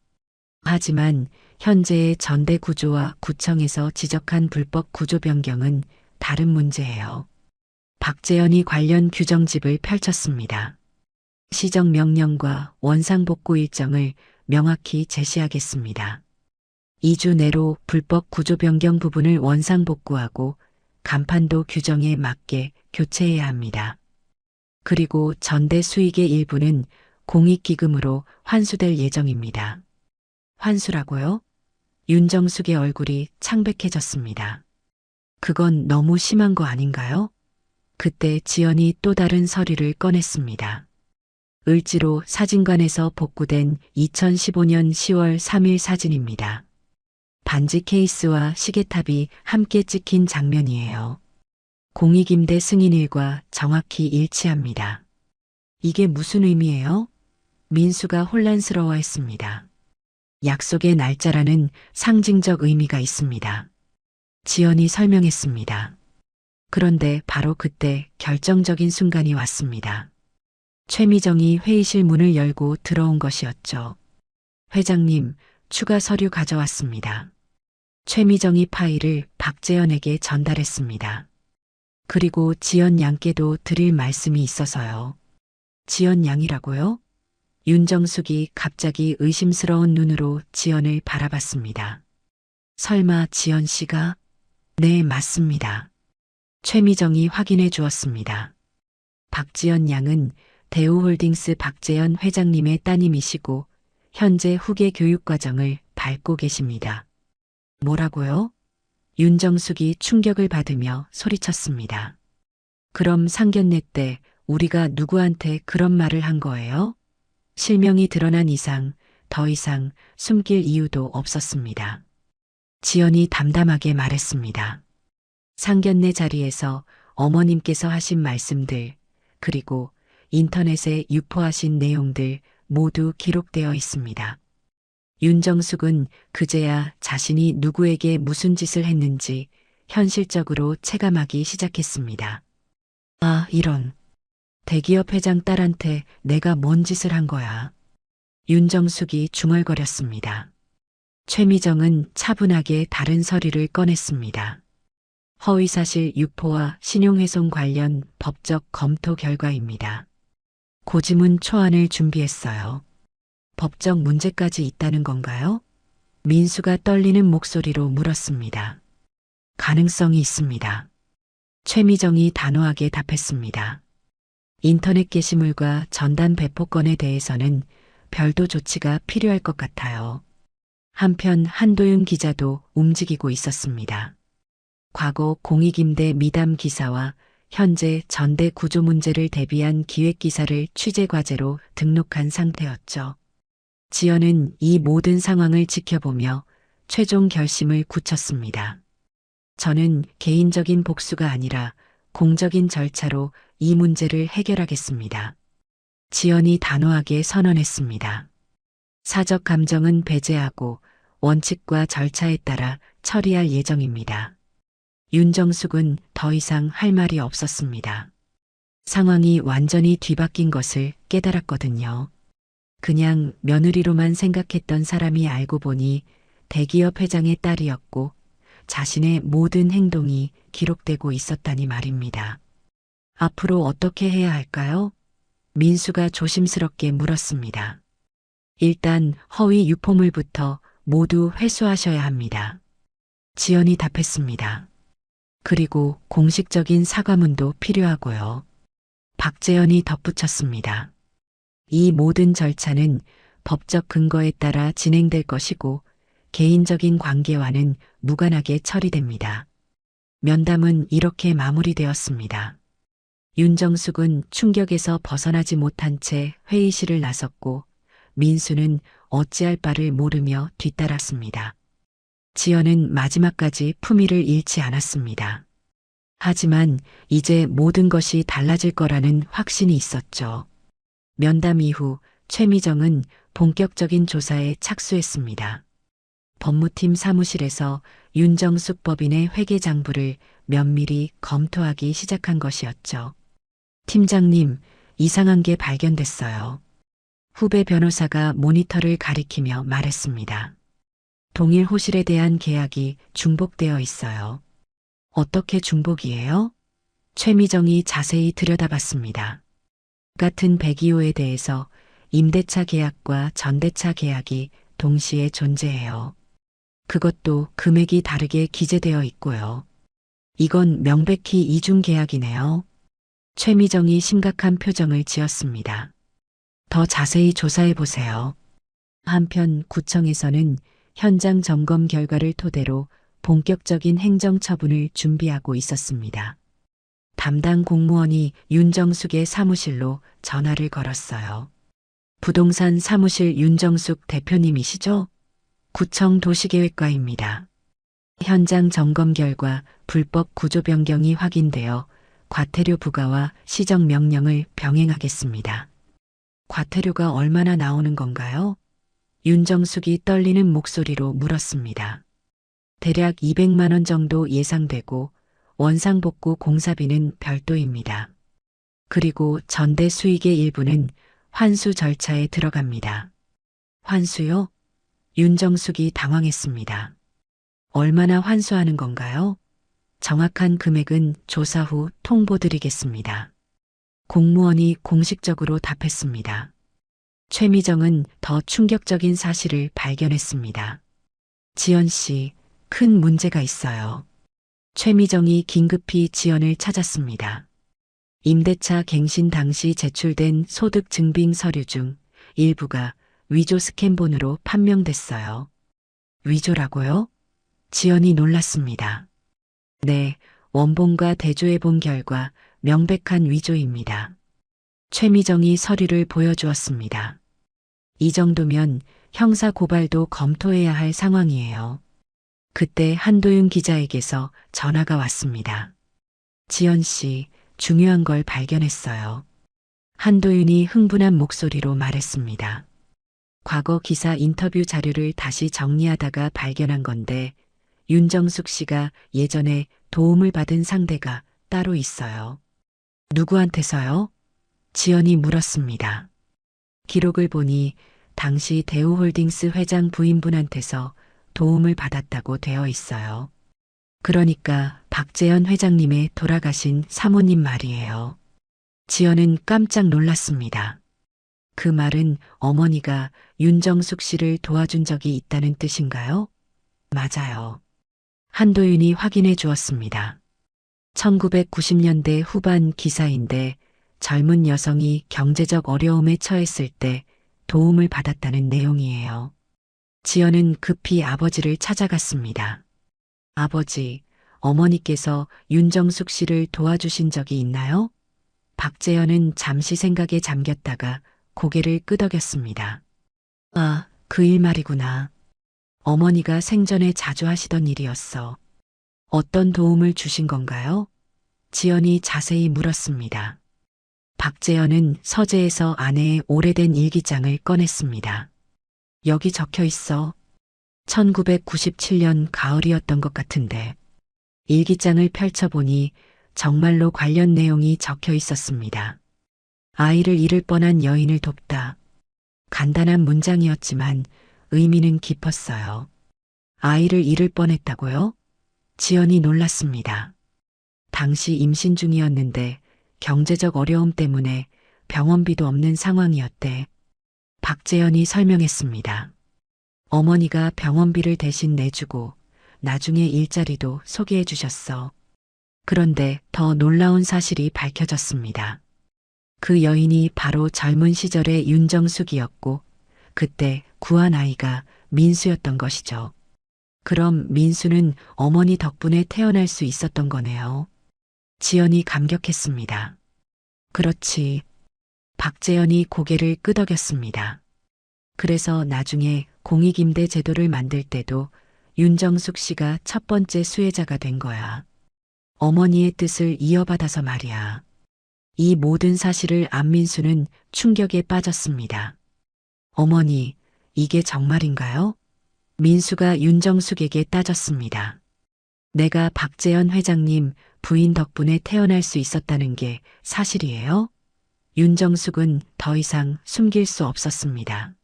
하지만 현재의 전대 구조와 구청에서 지적한 불법 구조 변경은 다른 문제예요. 박재현이 관련 규정집을 펼쳤습니다. 시정 명령과 원상복구 일정을 명확히 제시하겠습니다. 2주 내로 불법 구조 변경 부분을 원상복구하고 간판도 규정에 맞게 교체해야 합니다. 그리고 전대 수익의 일부는 공익기금으로 환수될 예정입니다. 환수라고요? 윤정숙의 얼굴이 창백해졌습니다. 그건 너무 심한 거 아닌가요? 그때 지연이 또 다른 서류를 꺼냈습니다. 을지로 사진관에서 복구된 2015년 10월 3일 사진입니다. 반지 케이스와 시계탑이 함께 찍힌 장면이에요. 공익임대 승인일과 정확히 일치합니다. 이게 무슨 의미예요? 민수가 혼란스러워했습니다. 약속의 날짜라는 상징적 의미가 있습니다. 지연이 설명했습니다. 그런데 바로 그때 결정적인 순간이 왔습니다. 최미정이 회의실 문을 열고 들어온 것이었죠. 회장님, 추가 서류 가져왔습니다. 최미정이 파일을 박재현에게 전달했습니다. 그리고 지연 양께도 드릴 말씀이 있어서요. 지연 양이라고요? 윤정숙이 갑자기 의심스러운 눈으로 지연을 바라봤습니다. 설마 지연 씨가? 네, 맞습니다. 최미정이 확인해 주었습니다. 박지연 양은 대우홀딩스 박재현 회장님의 따님이시고 현재 후계 교육과정을 밟고 계십니다. 뭐라고요? 윤정숙이 충격을 받으며 소리쳤습니다. 그럼 상견례 때 우리가 누구한테 그런 말을 한 거예요? 실명이 드러난 이상 더 이상 숨길 이유도 없었습니다. 지연이 담담하게 말했습니다. 상견례 자리에서 어머님께서 하신 말씀들, 그리고 인터넷에 유포하신 내용들 모두 기록되어 있습니다. 윤정숙은 그제야 자신이 누구에게 무슨 짓을 했는지 현실적으로 체감하기 시작했습니다. 아, 이런. 대기업 회장 딸한테 내가 뭔 짓을 한 거야. 윤정숙이 중얼거렸습니다. 최미정은 차분하게 다른 서류를 꺼냈습니다. 허위사실 유포와 신용훼손 관련 법적 검토 결과입니다. 고지문 초안을 준비했어요. 법적 문제까지 있다는 건가요? 민수가 떨리는 목소리로 물었습니다. 가능성이 있습니다. 최미정이 단호하게 답했습니다. 인터넷 게시물과 전단 배포 건에 대해서는 별도 조치가 필요할 것 같아요. 한편 한도윤 기자도 움직이고 있었습니다. 과거 공익임대 미담 기사와 현재 전대 구조 문제를 대비한 기획 기사를 취재 과제로 등록한 상태였죠. 지연은 이 모든 상황을 지켜보며 최종 결심을 굳혔습니다. 저는 개인적인 복수가 아니라 공적인 절차로 이 문제를 해결하겠습니다. 지연이 단호하게 선언했습니다. 사적 감정은 배제하고 원칙과 절차에 따라 처리할 예정입니다. 윤정숙은 더 이상 할 말이 없었습니다. 상황이 완전히 뒤바뀐 것을 깨달았거든요. 그냥 며느리로만 생각했던 사람이 알고 보니 대기업 회장의 딸이었고 자신의 모든 행동이 기록되고 있었다니 말입니다. 앞으로 어떻게 해야 할까요? 민수가 조심스럽게 물었습니다. 일단 허위 유포물부터 모두 회수하셔야 합니다. 지연이 답했습니다. 그리고 공식적인 사과문도 필요하고요. 박재현이 덧붙였습니다. 이 모든 절차는 법적 근거에 따라 진행될 것이고 개인적인 관계와는 무관하게 처리됩니다. 면담은 이렇게 마무리되었습니다. 윤정숙은 충격에서 벗어나지 못한 채 회의실을 나섰고 민수는 어찌할 바를 모르며 뒤따랐습니다. 지연은 마지막까지 품위를 잃지 않았습니다. 하지만 이제 모든 것이 달라질 거라는 확신이 있었죠. 면담 이후 최미정은 본격적인 조사에 착수했습니다. 법무팀 사무실에서 윤정숙 법인의 회계장부를 면밀히 검토하기 시작한 것이었죠. 팀장님, 이상한 게 발견됐어요. 후배 변호사가 모니터를 가리키며 말했습니다. 동일 호실에 대한 계약이 중복되어 있어요. 어떻게 중복이에요? 최미정이 자세히 들여다봤습니다. 같은 102호에 대해서 임대차 계약과 전대차 계약이 동시에 존재해요. 그것도 금액이 다르게 기재되어 있고요. 이건 명백히 이중 계약이네요. 최미정이 심각한 표정을 지었습니다. 더 자세히 조사해 보세요. 한편 구청에서는 현장 점검 결과를 토대로 본격적인 행정처분을 준비하고 있었습니다. 담당 공무원이 윤정숙의 사무실로 전화를 걸었어요. 부동산 사무실 윤정숙 대표님이시죠? 구청 도시계획과입니다. 현장 점검 결과 불법 구조 변경이 확인되어 과태료 부과와 시정 명령을 병행하겠습니다. 과태료가 얼마나 나오는 건가요? 윤정숙이 떨리는 목소리로 물었습니다. 대략 200만 원 정도 예상되고 원상복구 공사비는 별도입니다. 그리고 전대 수익의 일부는 환수 절차에 들어갑니다. 환수요? 윤정숙이 당황했습니다. 얼마나 환수하는 건가요? 정확한 금액은 조사 후 통보드리겠습니다. 공무원이 공식적으로 답했습니다. 최미정은 더 충격적인 사실을 발견했습니다. 지연 씨, 큰 문제가 있어요. 최미정이 긴급히 지연을 찾았습니다. 임대차 갱신 당시 제출된 소득 증빙 서류 중 일부가 위조 스캔본으로 판명됐어요. 위조라고요? 지연이 놀랐습니다. 네, 원본과 대조해 본 결과 명백한 위조입니다. 최미정이 서류를 보여주었습니다. 이 정도면 형사 고발도 검토해야 할 상황이에요. 그때 한도윤 기자에게서 전화가 왔습니다. 지연 씨, 중요한 걸 발견했어요. 한도윤이 흥분한 목소리로 말했습니다. 과거 기사 인터뷰 자료를 다시 정리하다가 발견한 건데 윤정숙 씨가 예전에 도움을 받은 상대가 따로 있어요. 누구한테서요? 지연이 물었습니다. 기록을 보니 당시 대우홀딩스 회장 부인분한테서 도움을 받았다고 되어 있어요. 그러니까 박재현 회장님의 돌아가신 사모님 말이에요. 지연은 깜짝 놀랐습니다. 그 말은 어머니가 윤정숙 씨를 도와준 적이 있다는 뜻인가요? 맞아요. 한도윤이 확인해 주었습니다. 1990년대 후반 기사인데 젊은 여성이 경제적 어려움에 처했을 때 도움을 받았다는 내용이에요. 지연은 급히 아버지를 찾아갔습니다. 아버지, 어머니께서 윤정숙 씨를 도와주신 적이 있나요? 박재현은 잠시 생각에 잠겼다가 고개를 끄덕였습니다. 아, 그 일 말이구나. 어머니가 생전에 자주 하시던 일이었어. 어떤 도움을 주신 건가요? 지연이 자세히 물었습니다. 박재현은 서재에서 아내의 오래된 일기장을 꺼냈습니다. 여기 적혀 있어. 1997년 가을이었던 것 같은데. 일기장을 펼쳐보니 정말로 관련 내용이 적혀 있었습니다. 아이를 잃을 뻔한 여인을 돕다. 간단한 문장이었지만 의미는 깊었어요. 아이를 잃을 뻔했다고요? 지연이 놀랐습니다. 당시 임신 중이었는데 경제적 어려움 때문에 병원비도 없는 상황이었대. 박재현이 설명했습니다. 어머니가 병원비를 대신 내주고 나중에 일자리도 소개해 주셨어. 그런데 더 놀라운 사실이 밝혀졌습니다. 그 여인이 바로 젊은 시절의 윤정숙이었고 그때 구한 아이가 민수였던 것이죠. 그럼 민수는 어머니 덕분에 태어날 수 있었던 거네요. 지연이 감격했습니다. 그렇지. 박재현이 고개를 끄덕였습니다. 그래서 나중에 공익임대 제도를 만들 때도 윤정숙 씨가 첫 번째 수혜자가 된 거야. 어머니의 뜻을 이어받아서 말이야. 이 모든 사실을 안민수는 충격에 빠졌습니다. 어머니, 이게 정말인가요? 민수가 윤정숙에게 따졌습니다. 내가 박재현 회장님 부인 덕분에 태어날 수 있었다는 게 사실이에요? 윤정숙은 더 이상 숨길 수 없었습니다.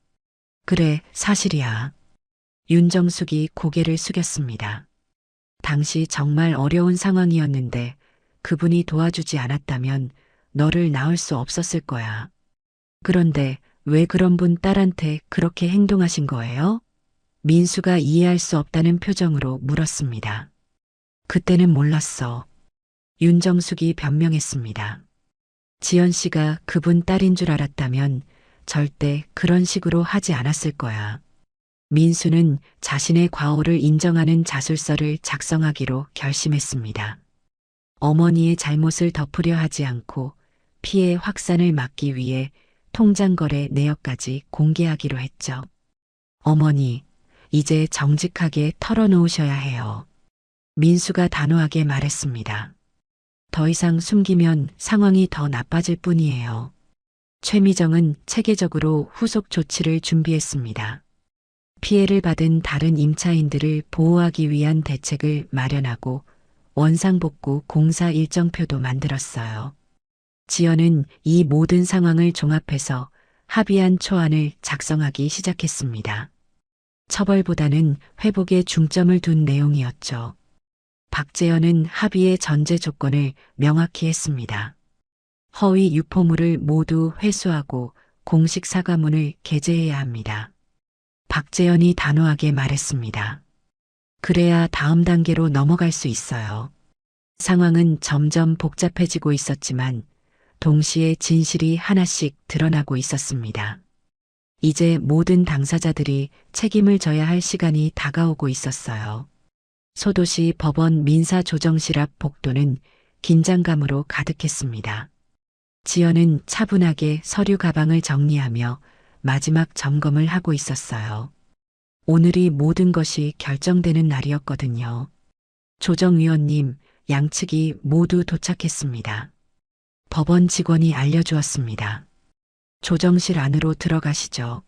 그래, 사실이야. 윤정숙이 고개를 숙였습니다. 당시 정말 어려운 상황이었는데 그분이 도와주지 않았다면 너를 낳을 수 없었을 거야. 그런데 왜 그런 분 딸한테 그렇게 행동하신 거예요? 민수가 이해할 수 없다는 표정으로 물었습니다. 그때는 몰랐어. 윤정숙이 변명했습니다. 지연 씨가 그분 딸인 줄 알았다면 절대 그런 식으로 하지 않았을 거야. 민수는 자신의 과오를 인정하는 자술서를 작성하기로 결심했습니다. 어머니의 잘못을 덮으려 하지 않고 피해 확산을 막기 위해 통장 거래 내역까지 공개하기로 했죠. 어머니, 이제 정직하게 털어놓으셔야 해요. 민수가 단호하게 말했습니다. 더 이상 숨기면 상황이 더 나빠질 뿐이에요. 최미정은 체계적으로 후속 조치를 준비했습니다. 피해를 받은 다른 임차인들을 보호하기 위한 대책을 마련하고 원상복구 공사 일정표도 만들었어요. 지연은 이 모든 상황을 종합해서 합의안 초안을 작성하기 시작했습니다. 처벌보다는 회복에 중점을 둔 내용이었죠. 박재현은 합의의 전제 조건을 명확히 했습니다. 허위 유포물을 모두 회수하고 공식 사과문을 게재해야 합니다. 박재현이 단호하게 말했습니다. 그래야 다음 단계로 넘어갈 수 있어요. 상황은 점점 복잡해지고 있었지만 동시에 진실이 하나씩 드러나고 있었습니다. 이제 모든 당사자들이 책임을 져야 할 시간이 다가오고 있었어요. 소도시 법원 민사조정실 앞 복도는 긴장감으로 가득했습니다. 지연은 차분하게 서류 가방을 정리하며 마지막 점검을 하고 있었어요. 오늘이 모든 것이 결정되는 날이었거든요. 조정위원님, 양측이 모두 도착했습니다. 법원 직원이 알려주었습니다. 조정실 안으로 들어가시죠.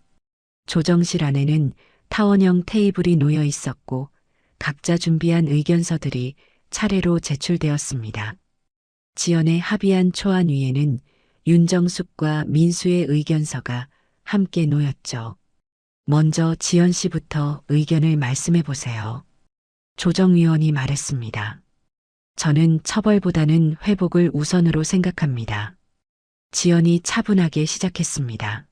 조정실 안에는 타원형 테이블이 놓여 있었고 각자 준비한 의견서들이 차례로 제출되었습니다. 지연의 합의안 초안 위에는 윤정숙과 민수의 의견서가 함께 놓였죠. 먼저 지연 씨부터 의견을 말씀해 보세요. 조정위원이 말했습니다. 저는 처벌보다는 회복을 우선으로 생각합니다. 지연이 차분하게 시작했습니다.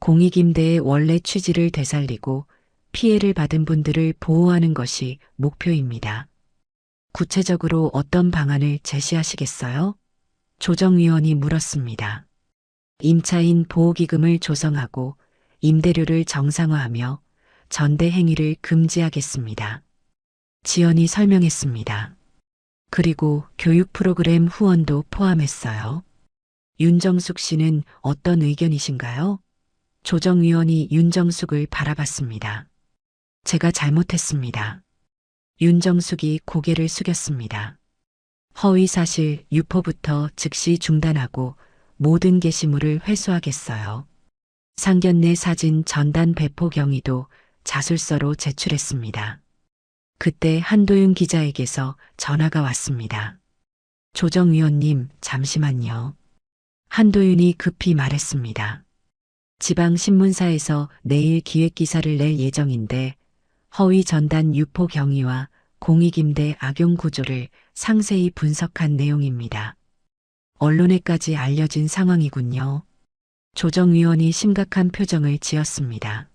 공익임대의 원래 취지를 되살리고 피해를 받은 분들을 보호하는 것이 목표입니다. 구체적으로 어떤 방안을 제시하시겠어요? 조정위원이 물었습니다. 임차인 보호기금을 조성하고 임대료를 정상화하며 전대 행위를 금지하겠습니다. 지연이 설명했습니다. 그리고 교육 프로그램 후원도 포함했어요. 윤정숙 씨는 어떤 의견이신가요? 조정위원이 윤정숙을 바라봤습니다. 제가 잘못했습니다. 윤정숙이 고개를 숙였습니다. 허위사실 유포부터 즉시 중단하고 모든 게시물을 회수하겠어요. 상견례 사진 전단 배포 경위도 자술서로 제출했습니다. 그때 한도윤 기자에게서 전화가 왔습니다. 조정위원님, 잠시만요. 한도윤이 급히 말했습니다. 지방신문사에서 내일 기획기사를 낼 예정인데 허위 전단 유포 경위와 공익임대 악용 구조를 상세히 분석한 내용입니다. 언론에까지 알려진 상황이군요. 조정위원이 심각한 표정을 지었습니다.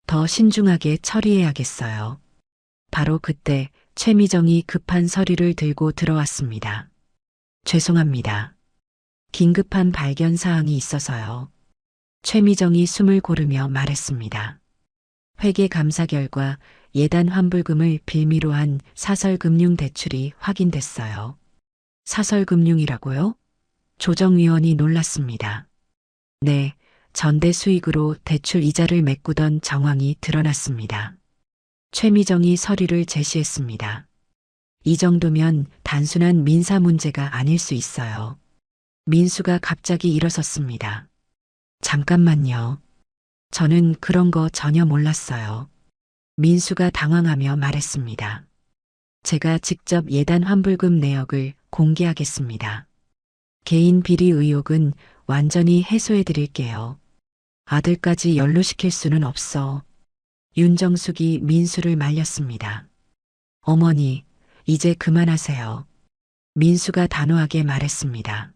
더 신중하게 처리해야겠어요. 바로 그때 최미정이 급한 서류를 들고 들어왔습니다. 죄송합니다. 긴급한 발견 사항이 있어서요. 최미정이 숨을 고르며 말했습니다. 회계 감사 결과 예단 환불금을 빌미로 한 사설금융 대출이 확인됐어요. 사설금융이라고요? 조정위원이 놀랐습니다. 네, 전대 수익으로 대출 이자를 메꾸던 정황이 드러났습니다. 최미정이 서류를 제시했습니다. 이 정도면 단순한 민사 문제가 아닐 수 있어요. 민수가 갑자기 일어섰습니다. 잠깐만요. 저는 그런 거 전혀 몰랐어요. 민수가 당황하며 말했습니다. 제가 직접 예단 환불금 내역을 공개하겠습니다. 개인 비리 의혹은 완전히 해소해 드릴게요. 아들까지 연루시킬 수는 없어. 윤정숙이 민수를 말렸습니다. 어머니, 이제 그만하세요. 민수가 단호하게 말했습니다.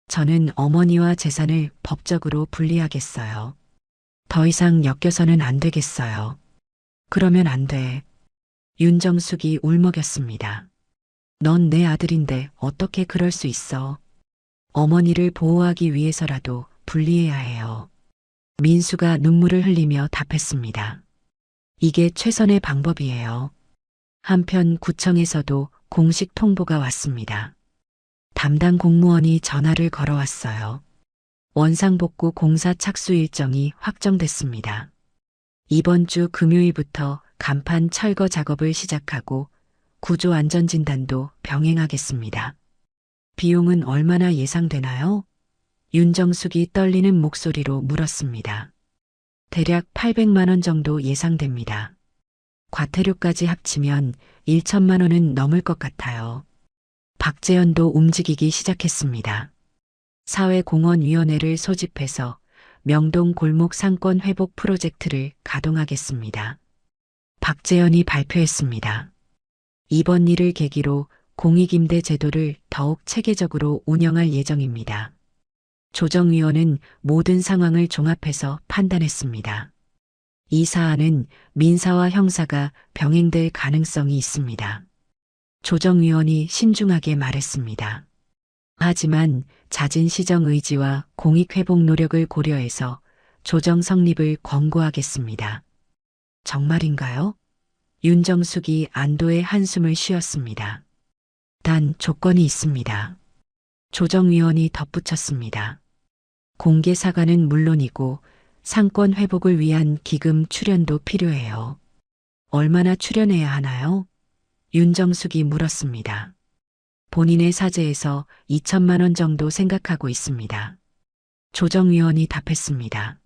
저는 어머니와 재산을 법적으로 분리하겠어요. 더 이상 엮여서는 안 되겠어요. 그러면 안 돼. 윤정숙이 울먹였습니다. 넌 내 아들인데 어떻게 그럴 수 있어. 어머니를 보호하기 위해서라도 분리해야 해요. 민수가 눈물을 흘리며 답했습니다. 이게 최선의 방법이에요. 한편 구청에서도 공식 통보가 왔습니다. 담당 공무원이 전화를 걸어왔어요. 원상복구 공사 착수 일정이 확정됐습니다. 이번 주 금요일부터 간판 철거 작업을 시작하고 구조 안전진단도 병행하겠습니다. 비용은 얼마나 예상되나요? 윤정숙이 떨리는 목소리로 물었습니다. 대략 800만 원 정도 예상됩니다. 과태료까지 합치면 1천만 원은 넘을 것 같아요. 박재현도 움직이기 시작했습니다. 사회공헌위원회를 소집해서 명동 골목 상권 회복 프로젝트를 가동하겠습니다. 박재현이 발표했습니다. 이번 일을 계기로 공익임대 제도를 더욱 체계적으로 운영할 예정입니다. 조정위원은 모든 상황을 종합해서 판단했습니다. 이 사안은 민사와 형사가 병행될 가능성이 있습니다. 조정위원이 신중하게 말했습니다. 하지만 잦은 시정 의지와 공익회복 노력을 고려해서 조정 성립을 권고하겠습니다. 정말인가요? 윤정숙이 안도의 한숨을 쉬었습니다. 단 조건이 있습니다. 조정위원이 덧붙였습니다. 공개 사과는 물론이고 상권 회복을 위한 기금 출연도 필요해요. 얼마나 출연해야 하나요? 윤정숙이 물었습니다. 본인의 사재에서 2천만 원 정도 생각하고 있습니다. 조정위원이 답했습니다.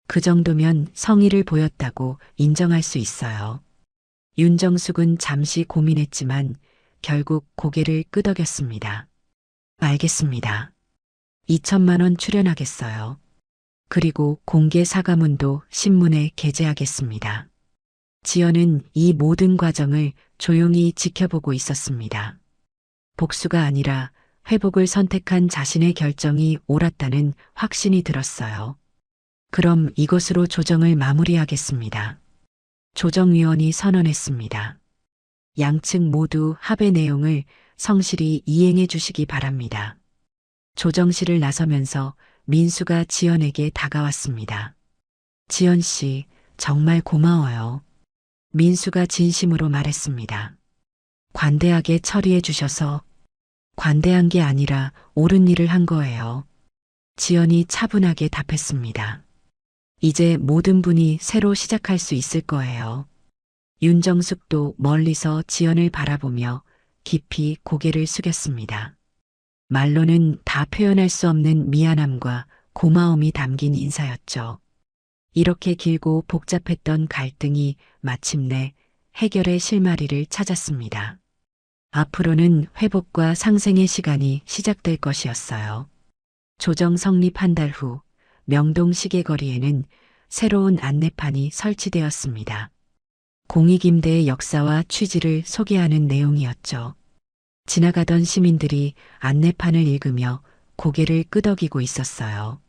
그 정도면 성의를 보였다고 인정할 수 있어요. 윤정숙은 잠시 고민했지만 결국 고개를 끄덕였습니다. 알겠습니다. 2천만 원 출연하겠어요. 그리고 공개 사과문도 신문에 게재하겠습니다. 지연은 이 모든 과정을 조용히 지켜보고 있었습니다. 복수가 아니라 회복을 선택한 자신의 결정이 옳았다는 확신이 들었어요. 그럼 이것으로 조정을 마무리하겠습니다. 조정위원이 선언했습니다. 양측 모두 합의 내용을 성실히 이행해 주시기 바랍니다. 조정실을 나서면서 민수가 지연에게 다가왔습니다. 지연 씨, 정말 고마워요. 민수가 진심으로 말했습니다. 관대하게 처리해 주셔서. 관대한 게 아니라 옳은 일을 한 거예요. 지연이 차분하게 답했습니다. 이제 모든 분이 새로 시작할 수 있을 거예요. 윤정숙도 멀리서 지연을 바라보며 깊이 고개를 숙였습니다. 말로는 다 표현할 수 없는 미안함과 고마움이 담긴 인사였죠. 이렇게 길고 복잡했던 갈등이 마침내 해결의 실마리를 찾았습니다. 앞으로는 회복과 상생의 시간이 시작될 것이었어요. 조정 성립 한 달 후 명동 시계거리에는 새로운 안내판이 설치되었습니다. 공익임대의 역사와 취지를 소개하는 내용이었죠. 지나가던 시민들이 안내판을 읽으며 고개를 끄덕이고 있었어요.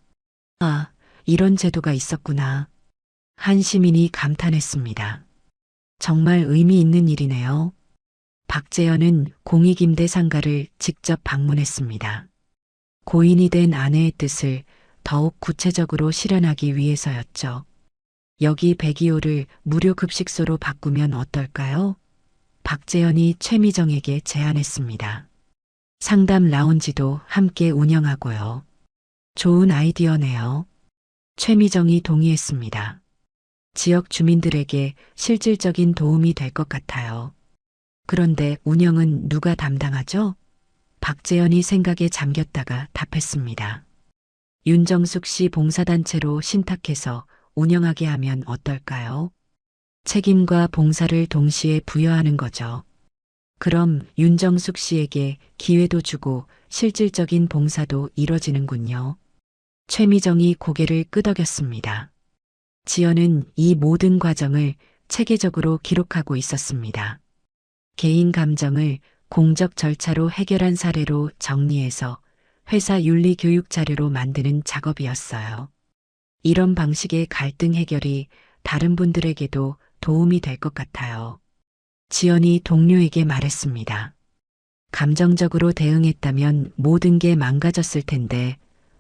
아, 이런 제도가 있었구나. 한 시민이 감탄했습니다. 정말 의미 있는 일이네요. 박재현은 공익임대 상가를 직접 방문했습니다. 고인이 된 아내의 뜻을 더욱 구체적으로 실현하기 위해서였죠. 여기 102호를 무료 급식소로 바꾸면 어떨까요? 박재현이 최미정에게 제안했습니다. 상담 라운지도 함께 운영하고요. 좋은 아이디어네요. 최미정이 동의했습니다. 지역 주민들에게 실질적인 도움이 될 것 같아요. 그런데 운영은 누가 담당하죠? 박재현이 생각에 잠겼다가 답했습니다. 윤정숙 씨 봉사단체로 신탁해서 운영하게 하면 어떨까요? 책임과 봉사를 동시에 부여하는 거죠. 그럼 윤정숙 씨에게 기회도 주고 실질적인 봉사도 이뤄지는군요. 최미정이 고개를 끄덕였습니다. 지연은 이 모든 과정을 체계적으로 기록하고 있었습니다. 개인 감정을 공적 절차로 해결한 사례로 정리해서 회사 윤리 교육 자료로 만드는 작업이었어요. 이런 방식의 갈등 해결이 다른 분들에게도 도움이 될 것 같아요. 지연이 동료에게 말했습니다. 감정적으로 대응했다면 모든 게 망가졌을 텐데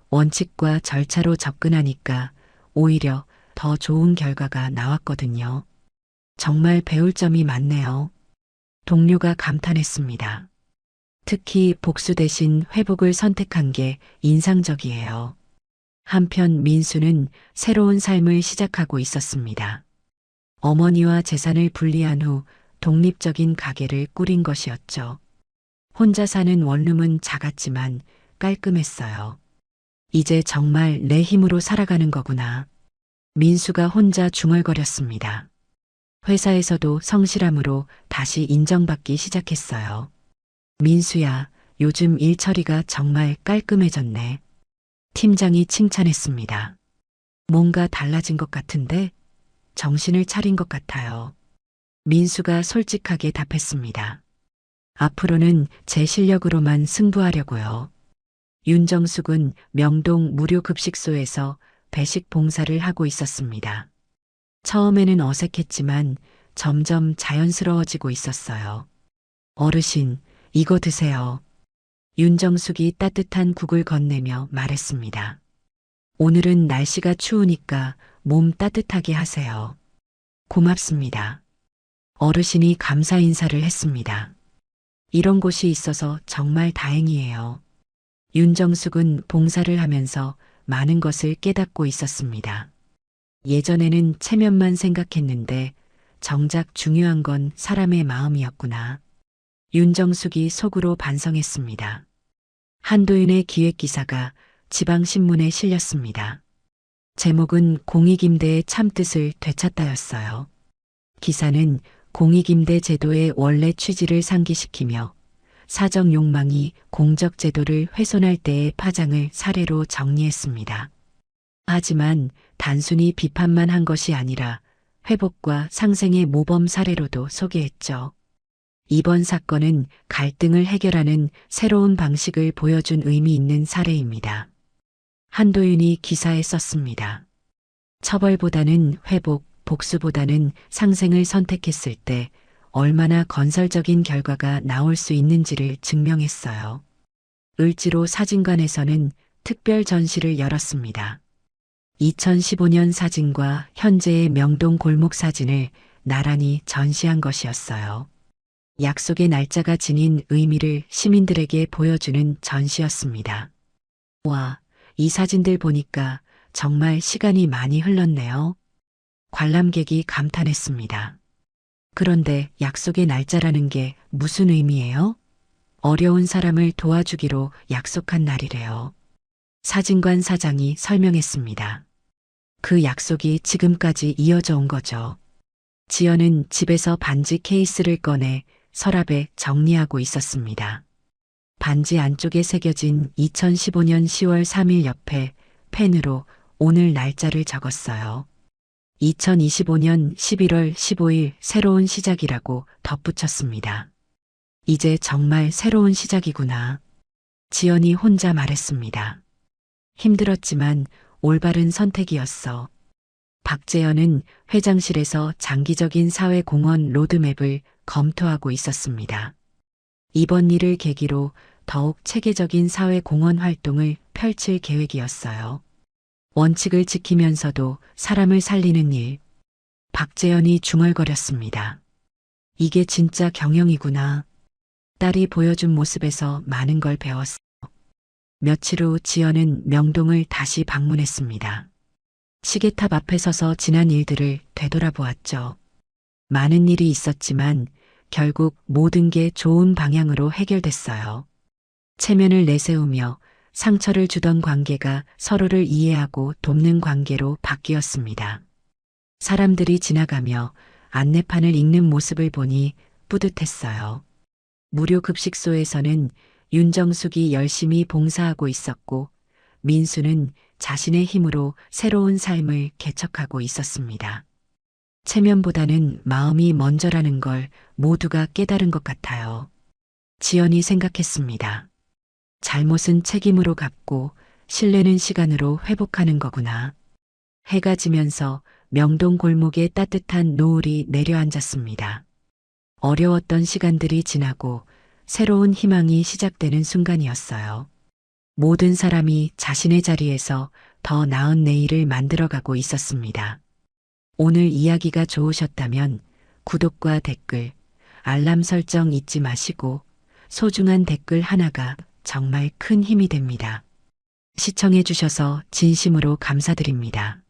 원칙과 절차로 접근하니까 오히려 더 좋은 결과가 나왔거든요. 정말 배울 점이 많네요. 동료가 감탄했습니다. 특히 복수 대신 회복을 선택한 게 인상적이에요. 한편 민수는 새로운 삶을 시작하고 있었습니다. 어머니와 재산을 분리한 후 독립적인 가게를 꾸린 것이었죠. 혼자 사는 원룸은 작았지만 깔끔했어요. 이제 정말 내 힘으로 살아가는 거구나. 민수가 혼자 중얼거렸습니다. 회사에서도 성실함으로 다시 인정받기 시작했어요. 민수야, 요즘 일 처리가 정말 깔끔해졌네. 팀장이 칭찬했습니다. 뭔가 달라진 것 같은데 정신을 차린 것 같아요. 민수가 솔직하게 답했습니다. 앞으로는 제 실력으로만 승부하려고요. 윤정숙은 명동 무료급식소에서 배식 봉사를 하고 있었습니다. 처음에는 어색했지만 점점 자연스러워지고 있었어요. 어르신, 이거 드세요. 윤정숙이 따뜻한 국을 건네며 말했습니다. 오늘은 날씨가 추우니까 몸 따뜻하게 하세요. 고맙습니다. 어르신이 감사 인사를 했습니다. 이런 곳이 있어서 정말 다행이에요. 윤정숙은 봉사를 하면서 많은 것을 깨닫고 있었습니다. 예전에는 체면만 생각했는데 정작 중요한 건 사람의 마음이었구나. 윤정숙이 속으로 반성했습니다. 한도윤의 기획기사가 지방신문에 실렸습니다. 제목은 공익임대의 참뜻을 되찾다였어요. 기사는 공익임대 제도의 원래 취지를 상기시키며 사적 욕망이 공적 제도를 훼손할 때의 파장을 사례로 정리했습니다. 하지만 단순히 비판만 한 것이 아니라 회복과 상생의 모범 사례로도 소개했죠. 이번 사건은 갈등을 해결하는 새로운 방식을 보여준 의미 있는 사례입니다. 한도윤이 기사에 썼습니다. 처벌보다는 회복, 복수보다는 상생을 선택했을 때 얼마나 건설적인 결과가 나올 수 있는지를 증명했어요. 을지로 사진관에서는 특별 전시를 열었습니다. 2015년 사진과 현재의 명동 골목 사진을 나란히 전시한 것이었어요. 약속의 날짜가 지닌 의미를 시민들에게 보여주는 전시였습니다. 와, 이 사진들 보니까 정말 시간이 많이 흘렀네요. 관람객이 감탄했습니다. 그런데 약속의 날짜라는 게 무슨 의미예요? 어려운 사람을 도와주기로 약속한 날이래요. 사진관 사장이 설명했습니다. 그 약속이 지금까지 이어져 온 거죠. 지연은 집에서 반지 케이스를 꺼내 서랍에 정리하고 있었습니다. 반지 안쪽에 새겨진 2015년 10월 3일 옆에 펜으로 오늘 날짜를 적었어요. 2025년 11월 15일 새로운 시작이라고 덧붙였습니다. 이제 정말 새로운 시작이구나. 지연이 혼자 말했습니다. 힘들었지만 올바른 선택이었어. 박재현은 회장실에서 장기적인 사회공헌 로드맵을 검토하고 있었습니다. 이번 일을 계기로 더욱 체계적인 사회공헌 활동을 펼칠 계획이었어요. 원칙을 지키면서도 사람을 살리는 일. 박재현이 중얼거렸습니다. 이게 진짜 경영이구나. 딸이 보여준 모습에서 많은 걸 배웠어. 며칠 후 지연은 명동을 다시 방문했습니다. 시계탑 앞에 서서 지난 일들을 되돌아보았죠. 많은 일이 있었지만 결국 모든 게 좋은 방향으로 해결됐어요. 체면을 내세우며 상처를 주던 관계가 서로를 이해하고 돕는 관계로 바뀌었습니다. 사람들이 지나가며 안내판을 읽는 모습을 보니 뿌듯했어요. 무료 급식소에서는 윤정숙이 열심히 봉사하고 있었고 민수는 자신의 힘으로 새로운 삶을 개척하고 있었습니다. 체면보다는 마음이 먼저라는 걸 모두가 깨달은 것 같아요. 지연이 생각했습니다. 잘못은 책임으로 갚고 신뢰는 시간으로 회복하는 거구나. 해가 지면서 명동 골목에 따뜻한 노을이 내려앉았습니다. 어려웠던 시간들이 지나고 새로운 희망이 시작되는 순간이었어요. 모든 사람이 자신의 자리에서 더 나은 내일을 만들어가고 있었습니다. 오늘 이야기가 좋으셨다면 구독과 댓글, 알람 설정 잊지 마시고 소중한 댓글 하나가 정말 큰 힘이 됩니다. 시청해 주셔서 진심으로 감사드립니다.